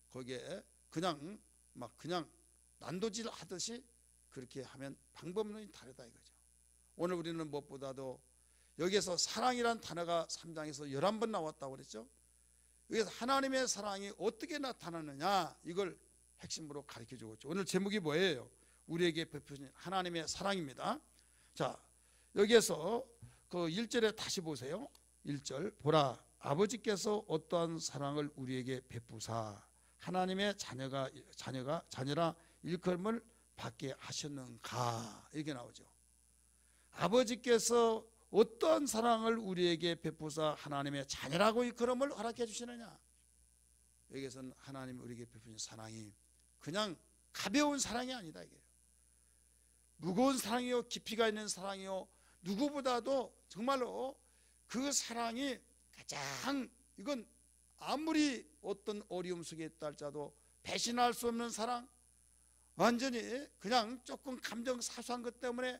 거기에 그냥 난도질 하듯이 그렇게 하면 방법론이 다르다 이거죠. 오늘 우리는 무엇보다도 여기에서 사랑이란 단어가 3장에서 11번 나왔다고 그랬죠. 여기서 하나님의 사랑이 어떻게 나타나느냐 이걸 핵심으로 가르쳐주고 있죠. 오늘 제목이 뭐예요? 우리에게 베푸신 하나님의 사랑입니다. 자 여기에서 그 1절에 다시 보세요. 1절 보라 아버지께서 어떠한 사랑을 우리에게 베푸사 하나님의 자녀라 일컬음을 받게 하셨는가 이렇게 나오죠. 아버지께서 어떠한 사랑을 우리에게 베푸사 하나님의 자녀라고 일컬음을 허락해 주시느냐. 여기서는 하나님이 우리에게 베푸신 사랑이 그냥 가벼운 사랑이 아니다 이게 무거운 사랑이요 깊이가 있는 사랑이요 누구보다도 정말로 그 사랑이 가장 이건 아무리 어떤 어려움 속에 있다 할지라도 배신할 수 없는 사랑 완전히 그냥 조금 감정 사소한 것 때문에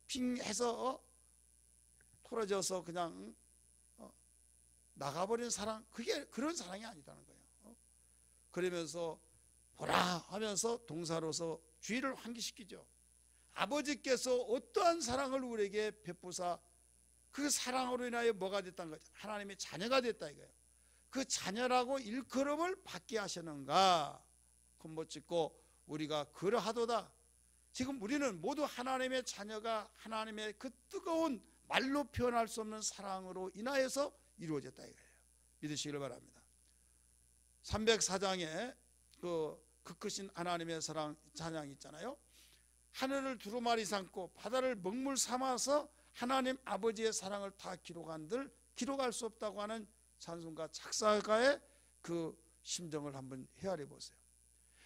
핑해서 토라져서 그냥 나가버린 사랑 그게 그런 사랑이 아니다는 거예요. 그러면서 보라 하면서 동사로서 주의를 환기시키죠. 아버지께서 어떠한 사랑을 우리에게 베푸사 그 사랑으로 인하여 뭐가 됐다는 거죠. 하나님의 자녀가 됐다 이거예요. 그 자녀라고 일컬음을 받게 하시는가 콤보 찍고 우리가 그러하도다. 지금 우리는 모두 하나님의 자녀가 하나님의 그 뜨거운 말로 표현할 수 없는 사랑으로 인하여서 이루어졌다 이거예요. 믿으시기를 바랍니다. 304장에 그 크신 하나님의 사랑 찬양이 있잖아요. 하늘을 두루마리 삼고 바다를 먹물 삼아서 하나님 아버지의 사랑을 다 기록한들 기록할 수 없다고 하는 찬송가 작사가의 그 심정을 한번 헤아려 보세요.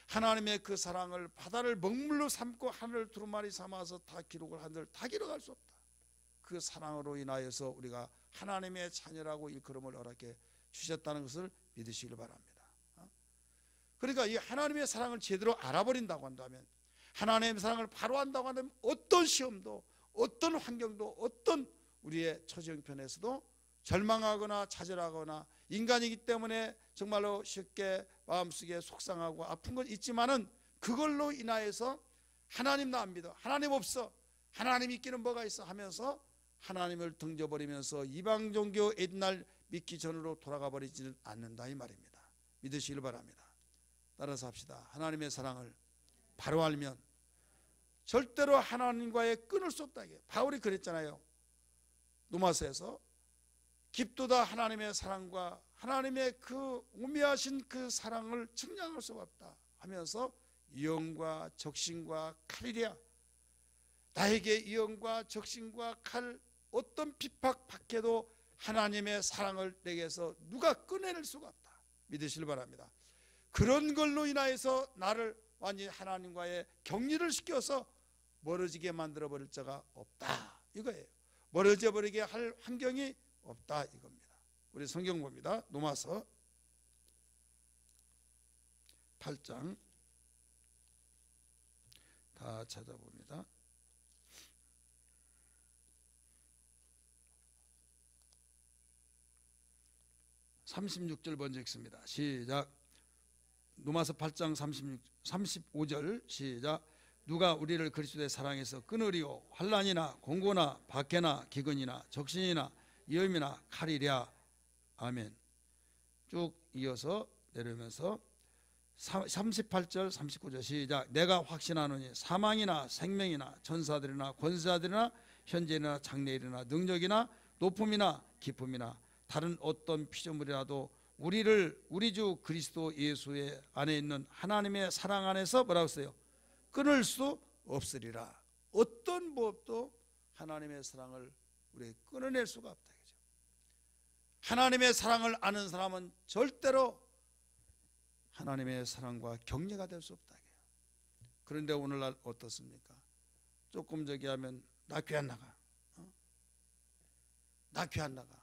하나님의 그 사랑을 바다를 먹물로 삼고 하늘을 두루마리 삼아서 다 기록을 한들 다 기록할 수 없다. 그 사랑으로 인하여서 우리가 하나님의 자녀라고 일컬음을 허락해 주셨다는 것을 믿으시길 바랍니다. 그러니까 이 하나님의 사랑을 제대로 알아버린다고 한다면, 하나님의 사랑을 바로 안다고 한다면 어떤 시험도, 어떤 환경도, 어떤 우리의 처지형편에서도 절망하거나 좌절하거나, 인간이기 때문에 정말로 쉽게 마음속에 속상하고 아픈 건 있지만은 그걸로 인하여서 하나님 나 안 믿어, 하나님 없어, 하나님 있기는 뭐가 있어 하면서 하나님을 등져버리면서 이방 종교 옛날 믿기 전으로 돌아가 버리지는 않는다 이 말입니다. 믿으시길 바랍니다. 따라서 합시다. 하나님의 사랑을 바로 알면 절대로 하나님과의 끊을 수 없다. 바울이 그랬잖아요. 로마서에서 깊도다 하나님의 사랑과 하나님의 그 오묘하신 그 사랑을 측량할 수가 없다 하면서 이언과 적신과 칼이랴, 나에게 이언과 적신과 칼, 어떤 핍박 밖에도 하나님의 사랑을 내게서 누가 꺼내낼 수가 없다. 믿으시길 바랍니다. 그런 걸로 인하여서 나를 완전히 하나님과의 격리를 시켜서 멀어지게 만들어 버릴 자가 없다 이거예요. 멀어져 버리게 할 환경이 없다 이겁니다. 우리 성경 봅니다. 로마서 8장 다 찾아봅니다. 36절 먼저 읽습니다. 시작. 로마서 8장 35절 시작. 누가 우리를 그리스도의 사랑에서 끊으리오? 환난이나 공고나 박해나 기근이나 적신이나 위험이나 칼이랴. 아멘. 쭉 이어서 내려오면서 38절 39절 시작. 내가 확신하노니 사망이나 생명이나 전사들이나 권세자들이나 현재나 장래일이나 능력이나 높음이나 깊음이나 다른 어떤 피조물이라도 우리를 우리 주 그리스도 예수의 안에 있는 하나님의 사랑 안에서 뭐라고 했어요? 끊을 수 없으리라. 어떤 법도 하나님의 사랑을 우리에게 끊어낼 수가 없다. 그죠? 하나님의 사랑을 아는 사람은 절대로 하나님의 사랑과 격려가 될 수 없다. 그런데 오늘날 어떻습니까? 조금 저기 하면 나 교회 안 나가, 나 교회 안 나가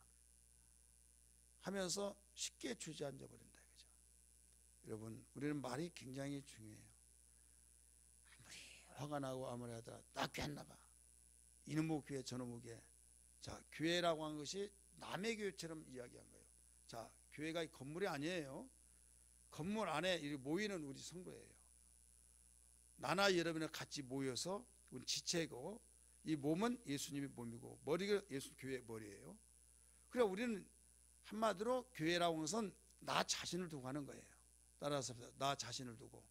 하면서 쉽게 주저앉아 버린다. 그죠? 여러분, 우리는 말이 굉장히 중요해요. 아무리 화가 나고 아무리 하더라도 나 교회 안 나가, 이놈의 교회 저놈의 교회. 자, 교회라고 한 것이 남의 교회처럼 이야기한 거예요. 자, 교회가 건물이 아니에요. 건물 안에 모이는 우리 성도예요. 나나 여러분이 같이 모여서 우리 지체고, 이 몸은 예수님의 몸이고 머리가 예수 교회의 머리예요. 그래 우리는 한마디로 교회라고 하는 것은 나 자신을 두고 하는 거예요. 따라서 나 자신을 두고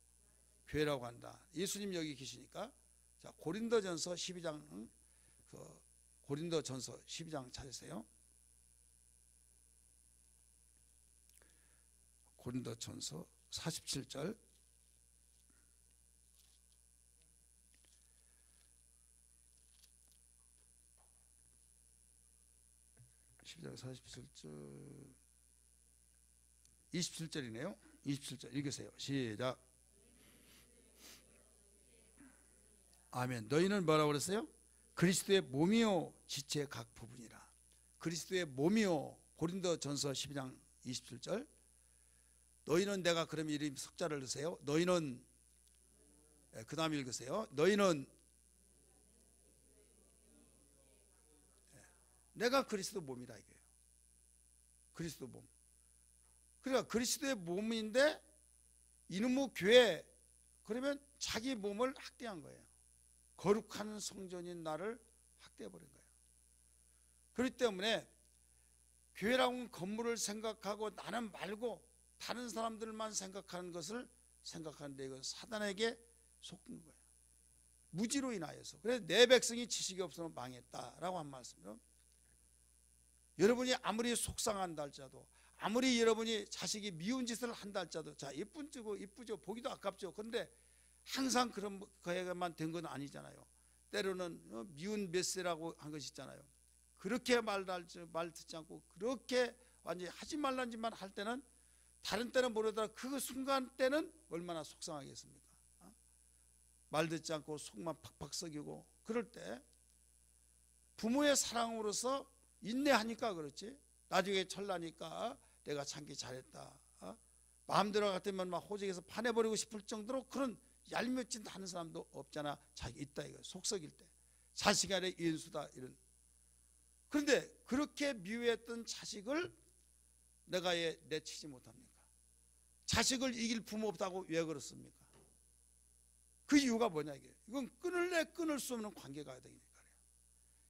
교회라고 한다. 예수님 여기 계시니까. 자, 고린도전서 12장, 고린도전서 12장 찾으세요. 고린도전서 47절. 12장 47절 27절이네요. 27절 읽으세요. 시작. 아멘. 너희는 뭐라고 그랬어요? 그리스도의 몸이요 지체의 각 부분이라. 그리스도의 몸이요. 고린도전서 12장 27절. 너희는, 내가 그럼 이름 석자를 넣으세요. 너희는, 그 다음에 읽으세요. 너희는, 내가 그리스도 몸이다 이거예요. 그리스도 몸. 그러니까 그리스도의 몸인데 이놈의 교회, 그러면 자기 몸을 학대한 거예요. 거룩한 성전인 나를 학대해버린 거예요. 그렇기 때문에 교회라고 하는 건물을 생각하고 나는 말고 다른 사람들만 생각하는 것을 생각하는데 이건 사단에게 속는 거예요. 무지로 인하여서. 그래서 내 백성이 지식이 없으면 망했다라고 한 말씀이요. 여러분이 아무리 속상한다 할지라도, 아무리 여러분이 자식이 미운 짓을 한다 할지라도, 자, 이쁘죠, 보기도 아깝죠. 그런데 항상 그런 거에만 된 건 아니잖아요. 때로는 미운 메시라고 한 것이 있잖아요. 그렇게 말 듣지 않고 그렇게 완전히 하지 말란 짓만 할 때는, 다른 때는 모르더라도 그 순간 때는 얼마나 속상하겠습니까? 말 듣지 않고 속만 팍팍 썩이고 그럴 때 부모의 사랑으로서 인내하니까 그렇지. 나중에 철나니까 내가 참기 잘했다. 마음대로 같으면 막 호적에서 파내버리고 싶을 정도로 그런 얄미운 짓 하는 사람도 없잖아. 자기 있다 이거 속썩일 때. 자식 아래 인수다 이런. 그런데 그렇게 미워했던 자식을 내가 왜 내치지 못합니까? 자식을 이길 부모 없다고 왜 그렇습니까? 그 이유가 뭐냐 이게. 이건 끊을래 끊을 수 없는 관계가 되니까.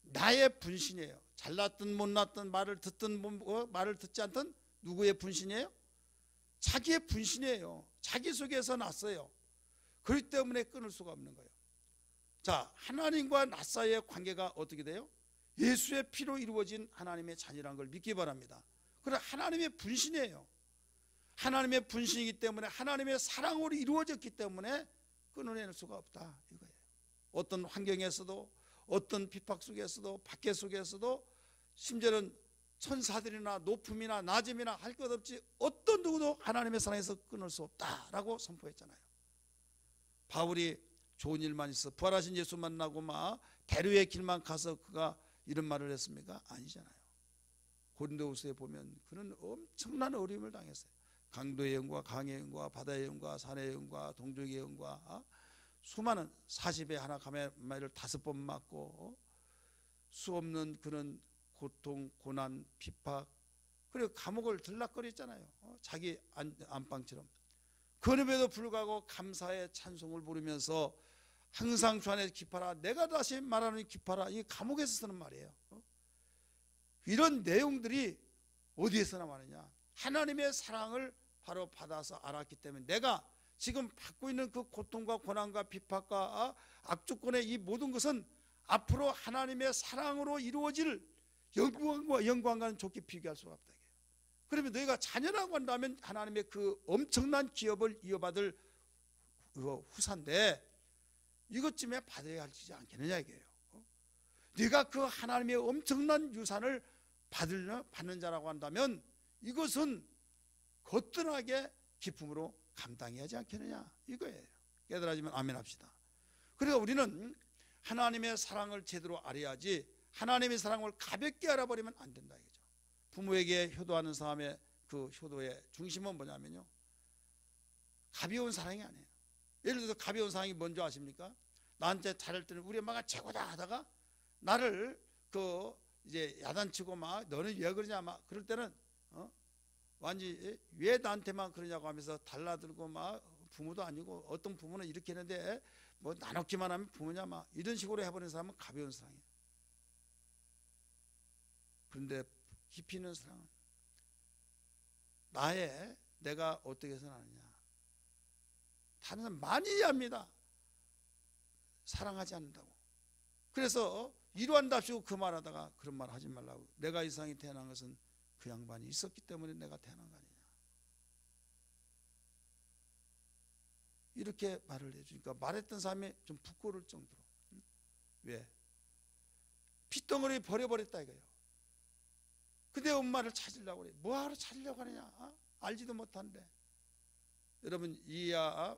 나의 분신이에요. 잘났든 못났든 말을 듣든 말을 듣지 않든 누구의 분신이에요? 자기의 분신이에요. 자기 속에서 났어요. 그렇기 때문에 끊을 수가 없는 거예요. 자, 하나님과 나 사이의 관계가 어떻게 돼요? 예수의 피로 이루어진 하나님의 자녀라는 걸 믿기 바랍니다. 그래, 하나님의 분신이에요. 하나님의 분신이기 때문에 하나님의 사랑으로 이루어졌기 때문에 끊어낼 수가 없다 이거예요. 어떤 환경에서도 어떤 핍박 속에서도 밖에 속에서도 심지어는 천사들이나 높음이나 낮음이나 할 것 없이 어떤 누구도 하나님의 사랑에서 끊을 수 없다라고 선포했잖아요. 바울이 좋은 일만 있어 부활하신 예수 만나고 막 대류의 길만 가서 그가 이런 말을 했습니까? 아니잖아요. 고린도후서에 보면 그는 엄청난 어려움을 당했어요. 강도의 영과 강의 영과 바다의 영과 산의 영과 동족의 영과 수많은 40에 하나 가마를 5번 맞고 수 없는 그런 고통, 고난, 핍박, 그리고 감옥을 들락거렸잖아요. 자기 안방처럼. 그럼에도 불구하고 감사의 찬송을 부르면서 항상 주 안에 기뻐라. 내가 다시 말하는 기뻐라. 이 감옥에서 쓰는 말이에요. 이런 내용들이 어디에서 나왔느냐? 하나님의 사랑을 바로 받아서 알았기 때문에 내가 지금 받고 있는 그 고통과 고난과 핍박과 악조건의 이 모든 것은 앞으로 하나님의 사랑으로 이루어질 영광과는 좋게 비교할 수가 없다. 그러면 너희가 자녀라고 한다면 하나님의 그 엄청난 기업을 이어받을 후사인데 이것쯤에 받아야 할지 않겠느냐 이게요. 네가 그 하나님의 엄청난 유산을 받는 자라고 한다면 이것은 거뜬하게 기쁨으로 감당해야 하지 않겠느냐 이거예요. 깨달아지면 아멘 합시다. 그러니까 우리는 하나님의 사랑을 제대로 알아야지 하나님의 사랑을 가볍게 알아버리면 안 된다 이거죠. 부모에게 효도하는 사람의 그 효도의 중심은 뭐냐면요, 가벼운 사랑이 아니에요. 예를 들어서 가벼운 사랑이 뭔지 아십니까? 나한테 잘할 때는 우리 엄마가 최고다 하다가 나를 이제 야단치고 막 너는 왜 그러냐 막 그럴 때는 완전히 왜 나한테만 그러냐고 하면서 달라들고 막 부모도 아니고 어떤 부모는 이렇게 했는데 뭐 나눠기만 하면 부모냐 막 이런 식으로 해버리는 사람은 가벼운 사랑이에요. 그런데 깊이 있는 사랑은 내가 어떻게 해서 나느냐. 다른 사람 많이 이해합니다. 사랑하지 않는다고. 그래서 이루한답시고 그 말하다가 그런 말 하지 말라고. 내가 이 세상에 태어난 것은 그 양반이 있었기 때문에 내가 태어난 거 아니냐. 이렇게 말을 해주니까 말했던 사람이 좀 부끄러울 정도로. 왜? 핏덩어리 버려버렸다 이거예요. 근데 엄마를 찾으려고 그래. 뭐하러 찾으려고 하느냐. 알지도 못한데. 여러분 이야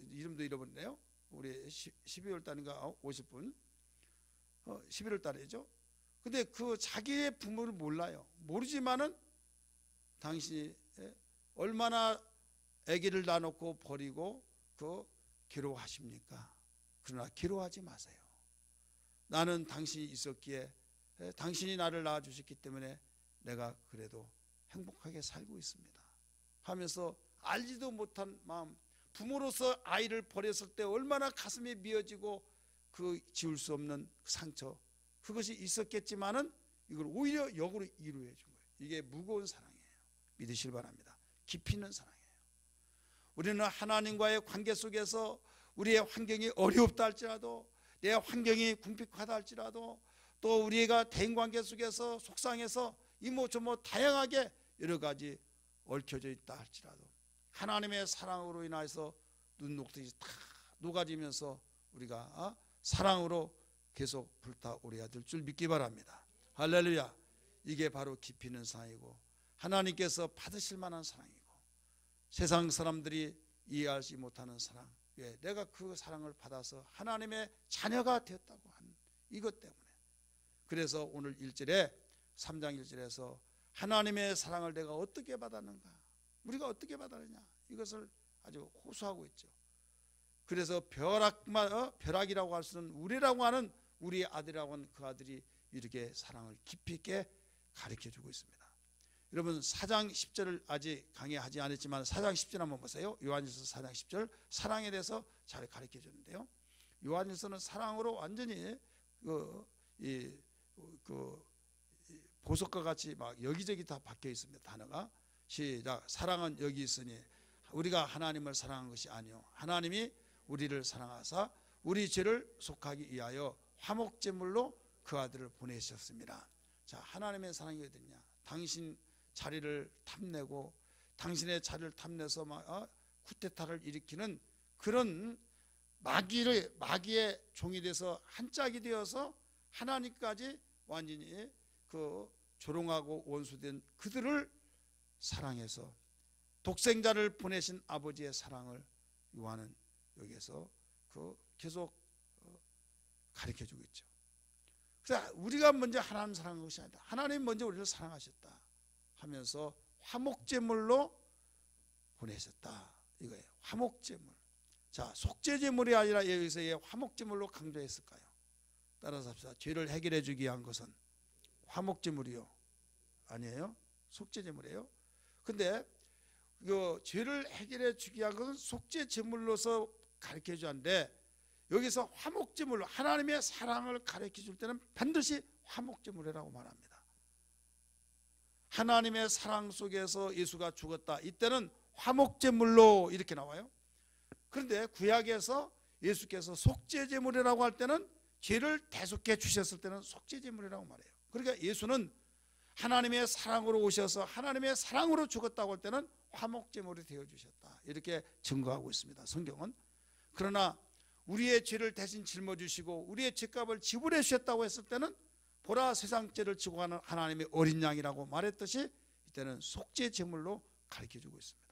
이름도 잃어버렸네요. 우리 12월 달인가 50분 11월 달이죠. 근데 그 자기의 부모를 몰라요. 모르지만은 당신이 얼마나 아기를 놔놓고 버리고 괴로워하십니까? 그러나 괴로워하지 마세요. 나는 당신이 있었기에 당신이 나를 낳아주셨기 때문에 내가 그래도 행복하게 살고 있습니다 하면서 알지도 못한 마음, 부모로서 아이를 버렸을 때 얼마나 가슴이 미어지고 그 지울 수 없는 상처, 그것이 있었겠지만은 이걸 오히려 역으로 이루어해 준 거예요. 이게 무거운 사랑이에요. 믿으시길 바랍니다. 깊이 있는 사랑이에요. 우리는 하나님과의 관계 속에서 우리의 환경이 어렵다 할지라도, 내 환경이 궁핍하다 할지라도, 또 우리가 대인관계 속에서 속상해서 이모저모 다양하게 여러 가지 얽혀져 있다 할지라도 하나님의 사랑으로 인해서 눈 녹듯이 다 녹아지면서 우리가 사랑으로 계속 불타오르야 될 줄 믿기 바랍니다. 할렐루야. 이게 바로 깊이 있는 사랑이고 하나님께서 받으실 만한 사랑이고 세상 사람들이 이해하지 못하는 사랑, 왜? 내가 그 사랑을 받아서 하나님의 자녀가 되었다고 한 이것 때문에. 그래서 오늘 1절에 3장 1절에서 하나님의 사랑을 내가 어떻게 받았는가, 우리가 어떻게 받았느냐, 이것을 아주 호소하고 있죠. 그래서 벼락이라고 할 수는 우리라고 하는 우리 아들이라고 하는 그 아들이 이렇게 사랑을 깊이 있게 가르쳐주고 있습니다. 여러분 4장 10절을 아직 강의하지 않았지만 4장 10절 한번 보세요. 요한일서 4장 10절 사랑에 대해서 잘 가르쳐 주는데요. 요한일서는 사랑으로 완전히 보석과 같이 막 여기저기 다 박혀 있습니다. 단어가. 시작. 사랑은 여기 있으니 우리가 하나님을 사랑한 것이 아니요 하나님이 우리를 사랑하사 우리 죄를 속하기 위하여 화목제물로 그 아들을 보내셨습니다. 자, 하나님의 사랑이 어딨냐? 당신 자리를 탐내고 당신의 자리를 탐내서 쿠데타를 일으키는 그런 마귀의 종이 돼서 한 짝이 되어서 하나님까지 완전히 그 조롱하고 원수된 그들을 사랑해서 독생자를 보내신 아버지의 사랑을 요한은 여기에서 계속 가르쳐주고 있죠. 그래서 우리가 먼저 하나님 사랑한 것이 아니다. 하나님 먼저 우리를 사랑하셨다 하면서 화목제물로 보내셨다 이거예요. 화목제물. 자, 속죄제물이 아니라 여기서 화목제물로 강조했을까요? 따라서 합시다. 죄를 해결해 주기 위한 것은 화목제물이요? 아니에요. 속죄제물이에요. 근데 죄를 해결해 주기 위한 것은 속죄제물로서 가르쳐 주는데 여기서 화목제물로 하나님의 사랑을 가르쳐 줄 때는 반드시 화목제물이라고 말합니다. 하나님의 사랑 속에서 예수가 죽었다. 이때는 화목제물로 이렇게 나와요. 그런데 구약에서 예수께서 속죄제물이라고 할 때는 죄를 대속해 주셨을 때는 속죄제물이라고 말해요. 그러니까 예수는 하나님의 사랑으로 오셔서 하나님의 사랑으로 죽었다고 할 때는 화목제물이 되어주셨다 이렇게 증거하고 있습니다. 성경은. 그러나 우리의 죄를 대신 짊어지시고 우리의 죄값을 지불해 주셨다고 했을 때는 보라 세상 죄를 지고 가는 하나님의 어린 양이라고 말했듯이 이때는 속죄제물로 가르쳐주고 있습니다.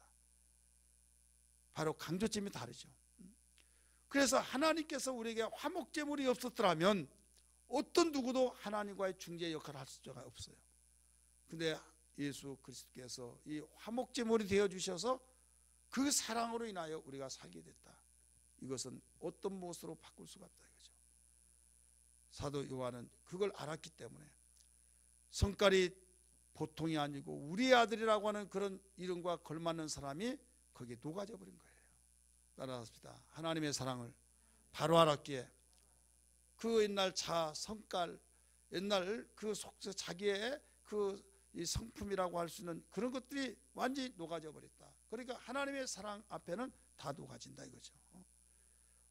바로 강조점이 다르죠. 그래서 하나님께서 우리에게 화목제물이 없었더라면 어떤 누구도 하나님과의 중재 역할을 할 수가 없어요. 근데 예수 그리스도께서 이 화목제물이 되어주셔서 그 사랑으로 인하여 우리가 살게 됐다. 이것은 어떤 무엇으로 바꿀 수가 없다 이거죠. 사도 요한은 그걸 알았기 때문에 성깔이 보통이 아니고 우리의 아들이라고 하는 그런 이름과 걸맞는 사람이 거기에 녹아져 버린 거예요. 따라합시다. 하나님의 사랑을 바로 알았기에 그 옛날 성깔, 옛날 그 속세 자기의 이 성품이라고 할 수 있는 그런 것들이 완전히 녹아져 버렸다. 그러니까 하나님의 사랑 앞에는 다 녹아진다 이거죠.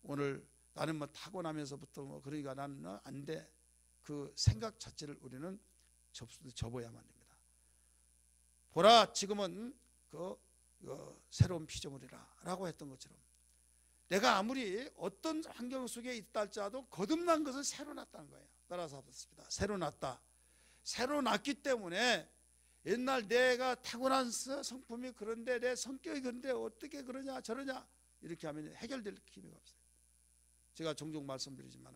오늘 나는 타고나면서부터 그러니까 나는 안 돼. 그 생각 자체를 우리는 접어야만 됩니다. 보라 지금은 새로운 피조물이라 라고 했던 것처럼 내가 아무리 어떤 환경 속에 있다 할지라도 거듭난 것은 새로 났다는 거예요. 따라서 하겠습니다. 새로 났다. 새로 났기 때문에 옛날 내가 타고난 성품이 그런데 내 성격이 그런데 어떻게 그러냐 저러냐 이렇게 하면 해결될 기미가 없어요. 제가 종종 말씀드리지만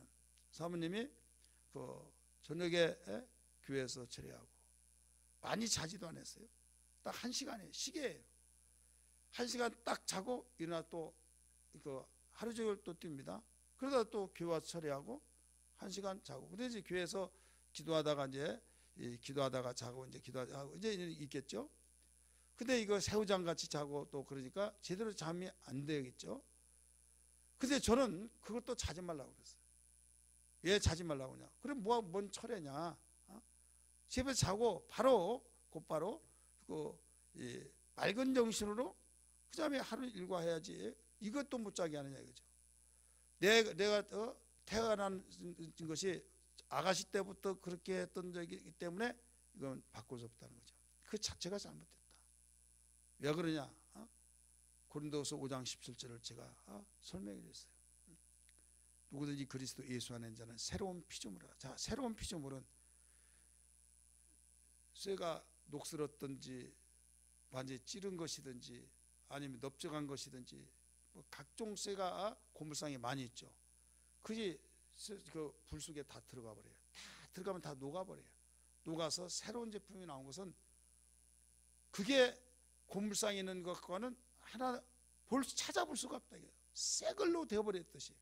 사모님이 저녁에 교회에서 철회하고 많이 자지도 않았어요. 딱 1시간에 시계예요. 1시간 딱 자고 일어나 또 하루 종일 또 뜁니다. 그러다 또 교회 와서 철회하고 1시간 자고. 그래서 교회에서 기도하다가 기도하다가 자고 기도하다가 이제 있겠죠. 근데 이거 새우장 같이 자고 또 그러니까 제대로 잠이 안 되겠죠. 근데 저는 그것도 자지 말라고 그랬어요. 왜 자지 말라고 하냐? 그럼 뭔 철회냐? 집에서 자고 곧바로 맑은 정신으로 그 다음에 하루 일과해야지. 이것도 못 자게 하느냐 이거죠. 내가 태어난 것이 아가씨 때부터 그렇게 했던 적이기 때문에 이건 바꿀 수 없다는 거죠. 그 자체가 잘못됐다. 왜 그러냐? 고린도서 5장 17절을 제가 설명해 드렸어요. 누구든지 그리스도 예수 안에 있는 자는 새로운 피조물이라. 자, 새로운 피조물은 쇠가 녹슬었든지 완전히 찌른 것이든지 아니면 넓적한 것이든지 각종 쇠가 고물상에 많이 있죠. 그게 불 속에 다 들어가 버려요. 다 들어가면 다 녹아버려요. 녹아서 새로운 제품이 나온 것은 그게 고물상에 있는 것과는 하나 찾아볼 수가 없다. 새 걸로 되어버렸듯이.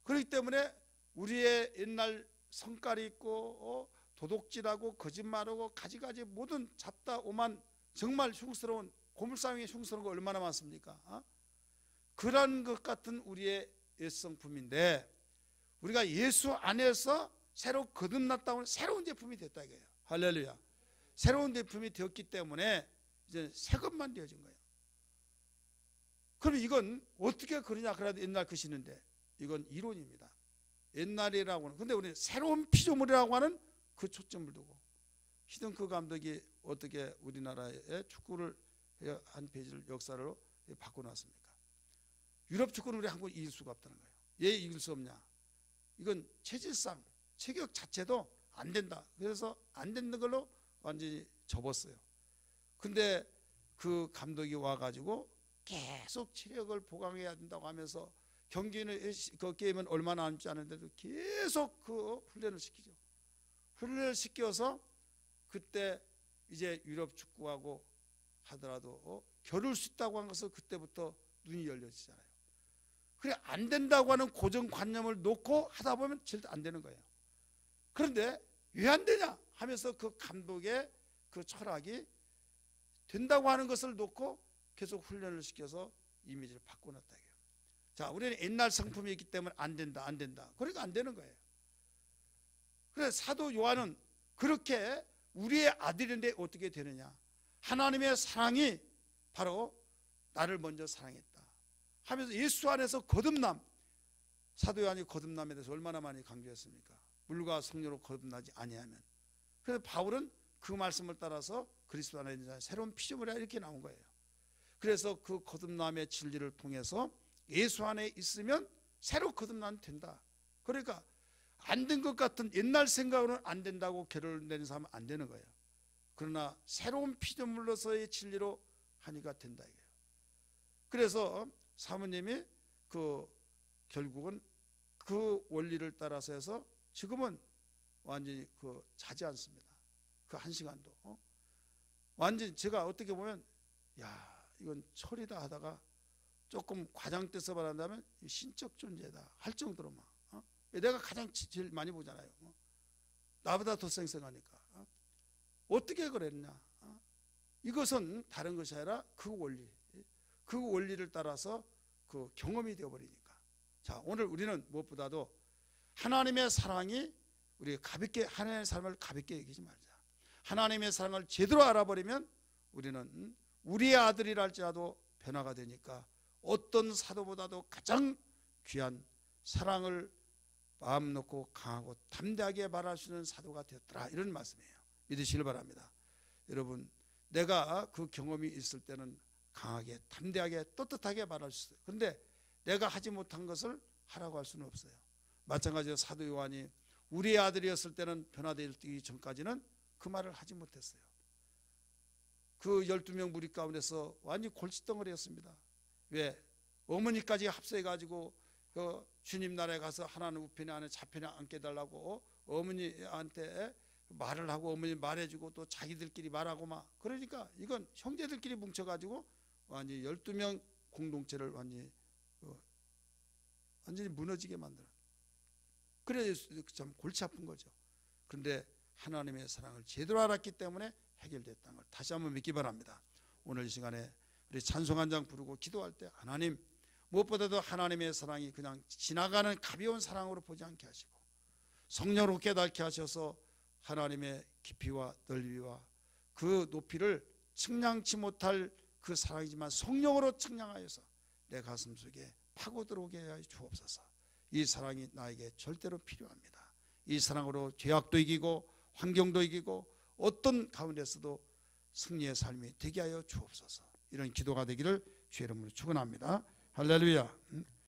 그렇기 때문에 우리의 옛날 성깔이 있고 도둑질하고 거짓말하고 가지가지 모든 잡다 오만 정말 흉스러운 고물상에 흉스러운 거 얼마나 많습니까? 그런 것 같은 우리의 옛성품인데 우리가 예수 안에서 새로 거듭났다고 새로운 제품이 됐다 이거예요. 할렐루야. 새로운 제품이 되었기 때문에 이제 새 것만 되어진 거예요. 그럼 이건 어떻게 그러냐? 그래도 옛날 것이는데 이건 이론입니다. 옛날이라고 하는. 근데 우리 새로운 피조물이라고 하는 그 초점을 두고 히든크 감독이 어떻게 우리나라의 축구를 한 페이지를 역사로 바꿔놨습니까? 유럽 축구는 우리 한국 이길 수가 없다는 거예요. 왜 이길 수 없냐? 이건 체질상 체격 자체도 안 된다. 그래서 안 되는 걸로 완전히 접었어요. 근데 그 감독이 와가지고 계속 체력을 보강해야 된다고 하면서 경기는 그 게임은 얼마나 남지 않은데도 계속 그 훈련을 시키죠. 훈련을 시켜서 그때 이제 유럽 축구하고 하더라도 겨룰 수 있다고 한 것을 그때부터 눈이 열려지잖아요. 그래 안 된다고 하는 고정관념을 놓고 하다 보면 절대 안 되는 거예요. 그런데 왜 안 되냐 하면서 그 감독의 그 철학이 된다고 하는 것을 놓고 계속 훈련을 시켜서 이미지를 바꿔놨다. 자, 우리는 옛날 성품이 있기 때문에 안 된다, 안 된다. 그러니까 안 되는 거예요. 그래서 사도 요한은 그렇게 우리의 아들인데 어떻게 되느냐? 하나님의 사랑이 바로 나를 먼저 사랑했다 하면서 예수 안에서 거듭남. 사도 요한이 거듭남에 대해서 얼마나 많이 강조했습니까? 물과 성령으로 거듭나지 아니하면. 그래서 바울은 그 말씀을 따라서 그리스도 안에 있는 자 새로운 피조물이라 이렇게 나온 거예요. 그래서 그 거듭남의 진리를 통해서 예수 안에 있으면 새로 거듭나면 된다. 그러니까 안 된 것 같은 옛날 생각으로는 안 된다고 결론내는 사람은 안 되는 거예요. 그러나 새로운 피조물로서의 진리로 하니까 된다 이거예요. 그래서 사모님이 그 결국은 그 원리를 따라서 해서 지금은 완전히 그 자지 않습니다. 그 한 시간도 완전히 제가 어떻게 보면 야 이건 철이다 하다가 조금 과장돼서 말한다면 신적 존재다 할 정도로 막 내가 가장 제일 많이 보잖아요. 나보다 더 쌩쌩하니까 어떻게 그랬냐? 이것은 다른 것이 아니라 그 원리를 따라서 그 경험이 되어버리니까. 자, 오늘 우리는 무엇보다도 하나님의 사랑이 우리 가볍게 하나님의 사랑을 가볍게 여기지 말자. 하나님의 사랑을 제대로 알아버리면 우리는 우리의 아들이라 할지라도 변화가 되니까 어떤 사도보다도 가장 귀한 사랑을 마음 놓고 강하고 담대하게 말할 수 있는 사도가 되었더라 이런 말씀이에요. 믿으시길 바랍니다. 여러분 내가 그 경험이 있을 때는 강하게 담대하게 떳떳하게 말할 수 있어요. 그런데 내가 하지 못한 것을 하라고 할 수는 없어요. 마찬가지로 사도 요한이 우리의 아들이었을 때는 변화되기 전까지는 그 말을 하지 못했어요. 그 12명 무리 가운데서 완전히 골칫덩어리였습니다. 왜? 어머니까지 합세해가지고 그 주님 나라에 가서 하나님 우편에 안에 좌편에 앉게 해달라고 어머니한테 말을 하고 어머니 말해주고 또 자기들끼리 말하고 막 그러니까 이건 형제들끼리 뭉쳐가지고 완전히 12명 공동체를 완전히 무너지게 만들어. 그래서 참 골치 아픈 거죠. 그런데 하나님의 사랑을 제대로 알았기 때문에 해결됐다는 걸 다시 한번 믿기 바랍니다. 오늘 이 시간에 우리 찬송 한 장 부르고 기도할 때 하나님 무엇보다도 하나님의 사랑이 그냥 지나가는 가벼운 사랑으로 보지 않게 하시고 성령으로 깨닫게 하셔서 하나님의 깊이와 넓이와 그 높이를 측량치 못할 그 사랑이지만 성령으로 측량하여서 내 가슴 속에 파고 들어오게 하여 주옵소서. 이 사랑이 나에게 절대로 필요합니다. 이 사랑으로 죄악도 이기고 환경도 이기고 어떤 가운데서도 승리의 삶이 되게 하여 주옵소서. 이런 기도가 되기를 주의 이름으로 축원합니다. 할렐루야.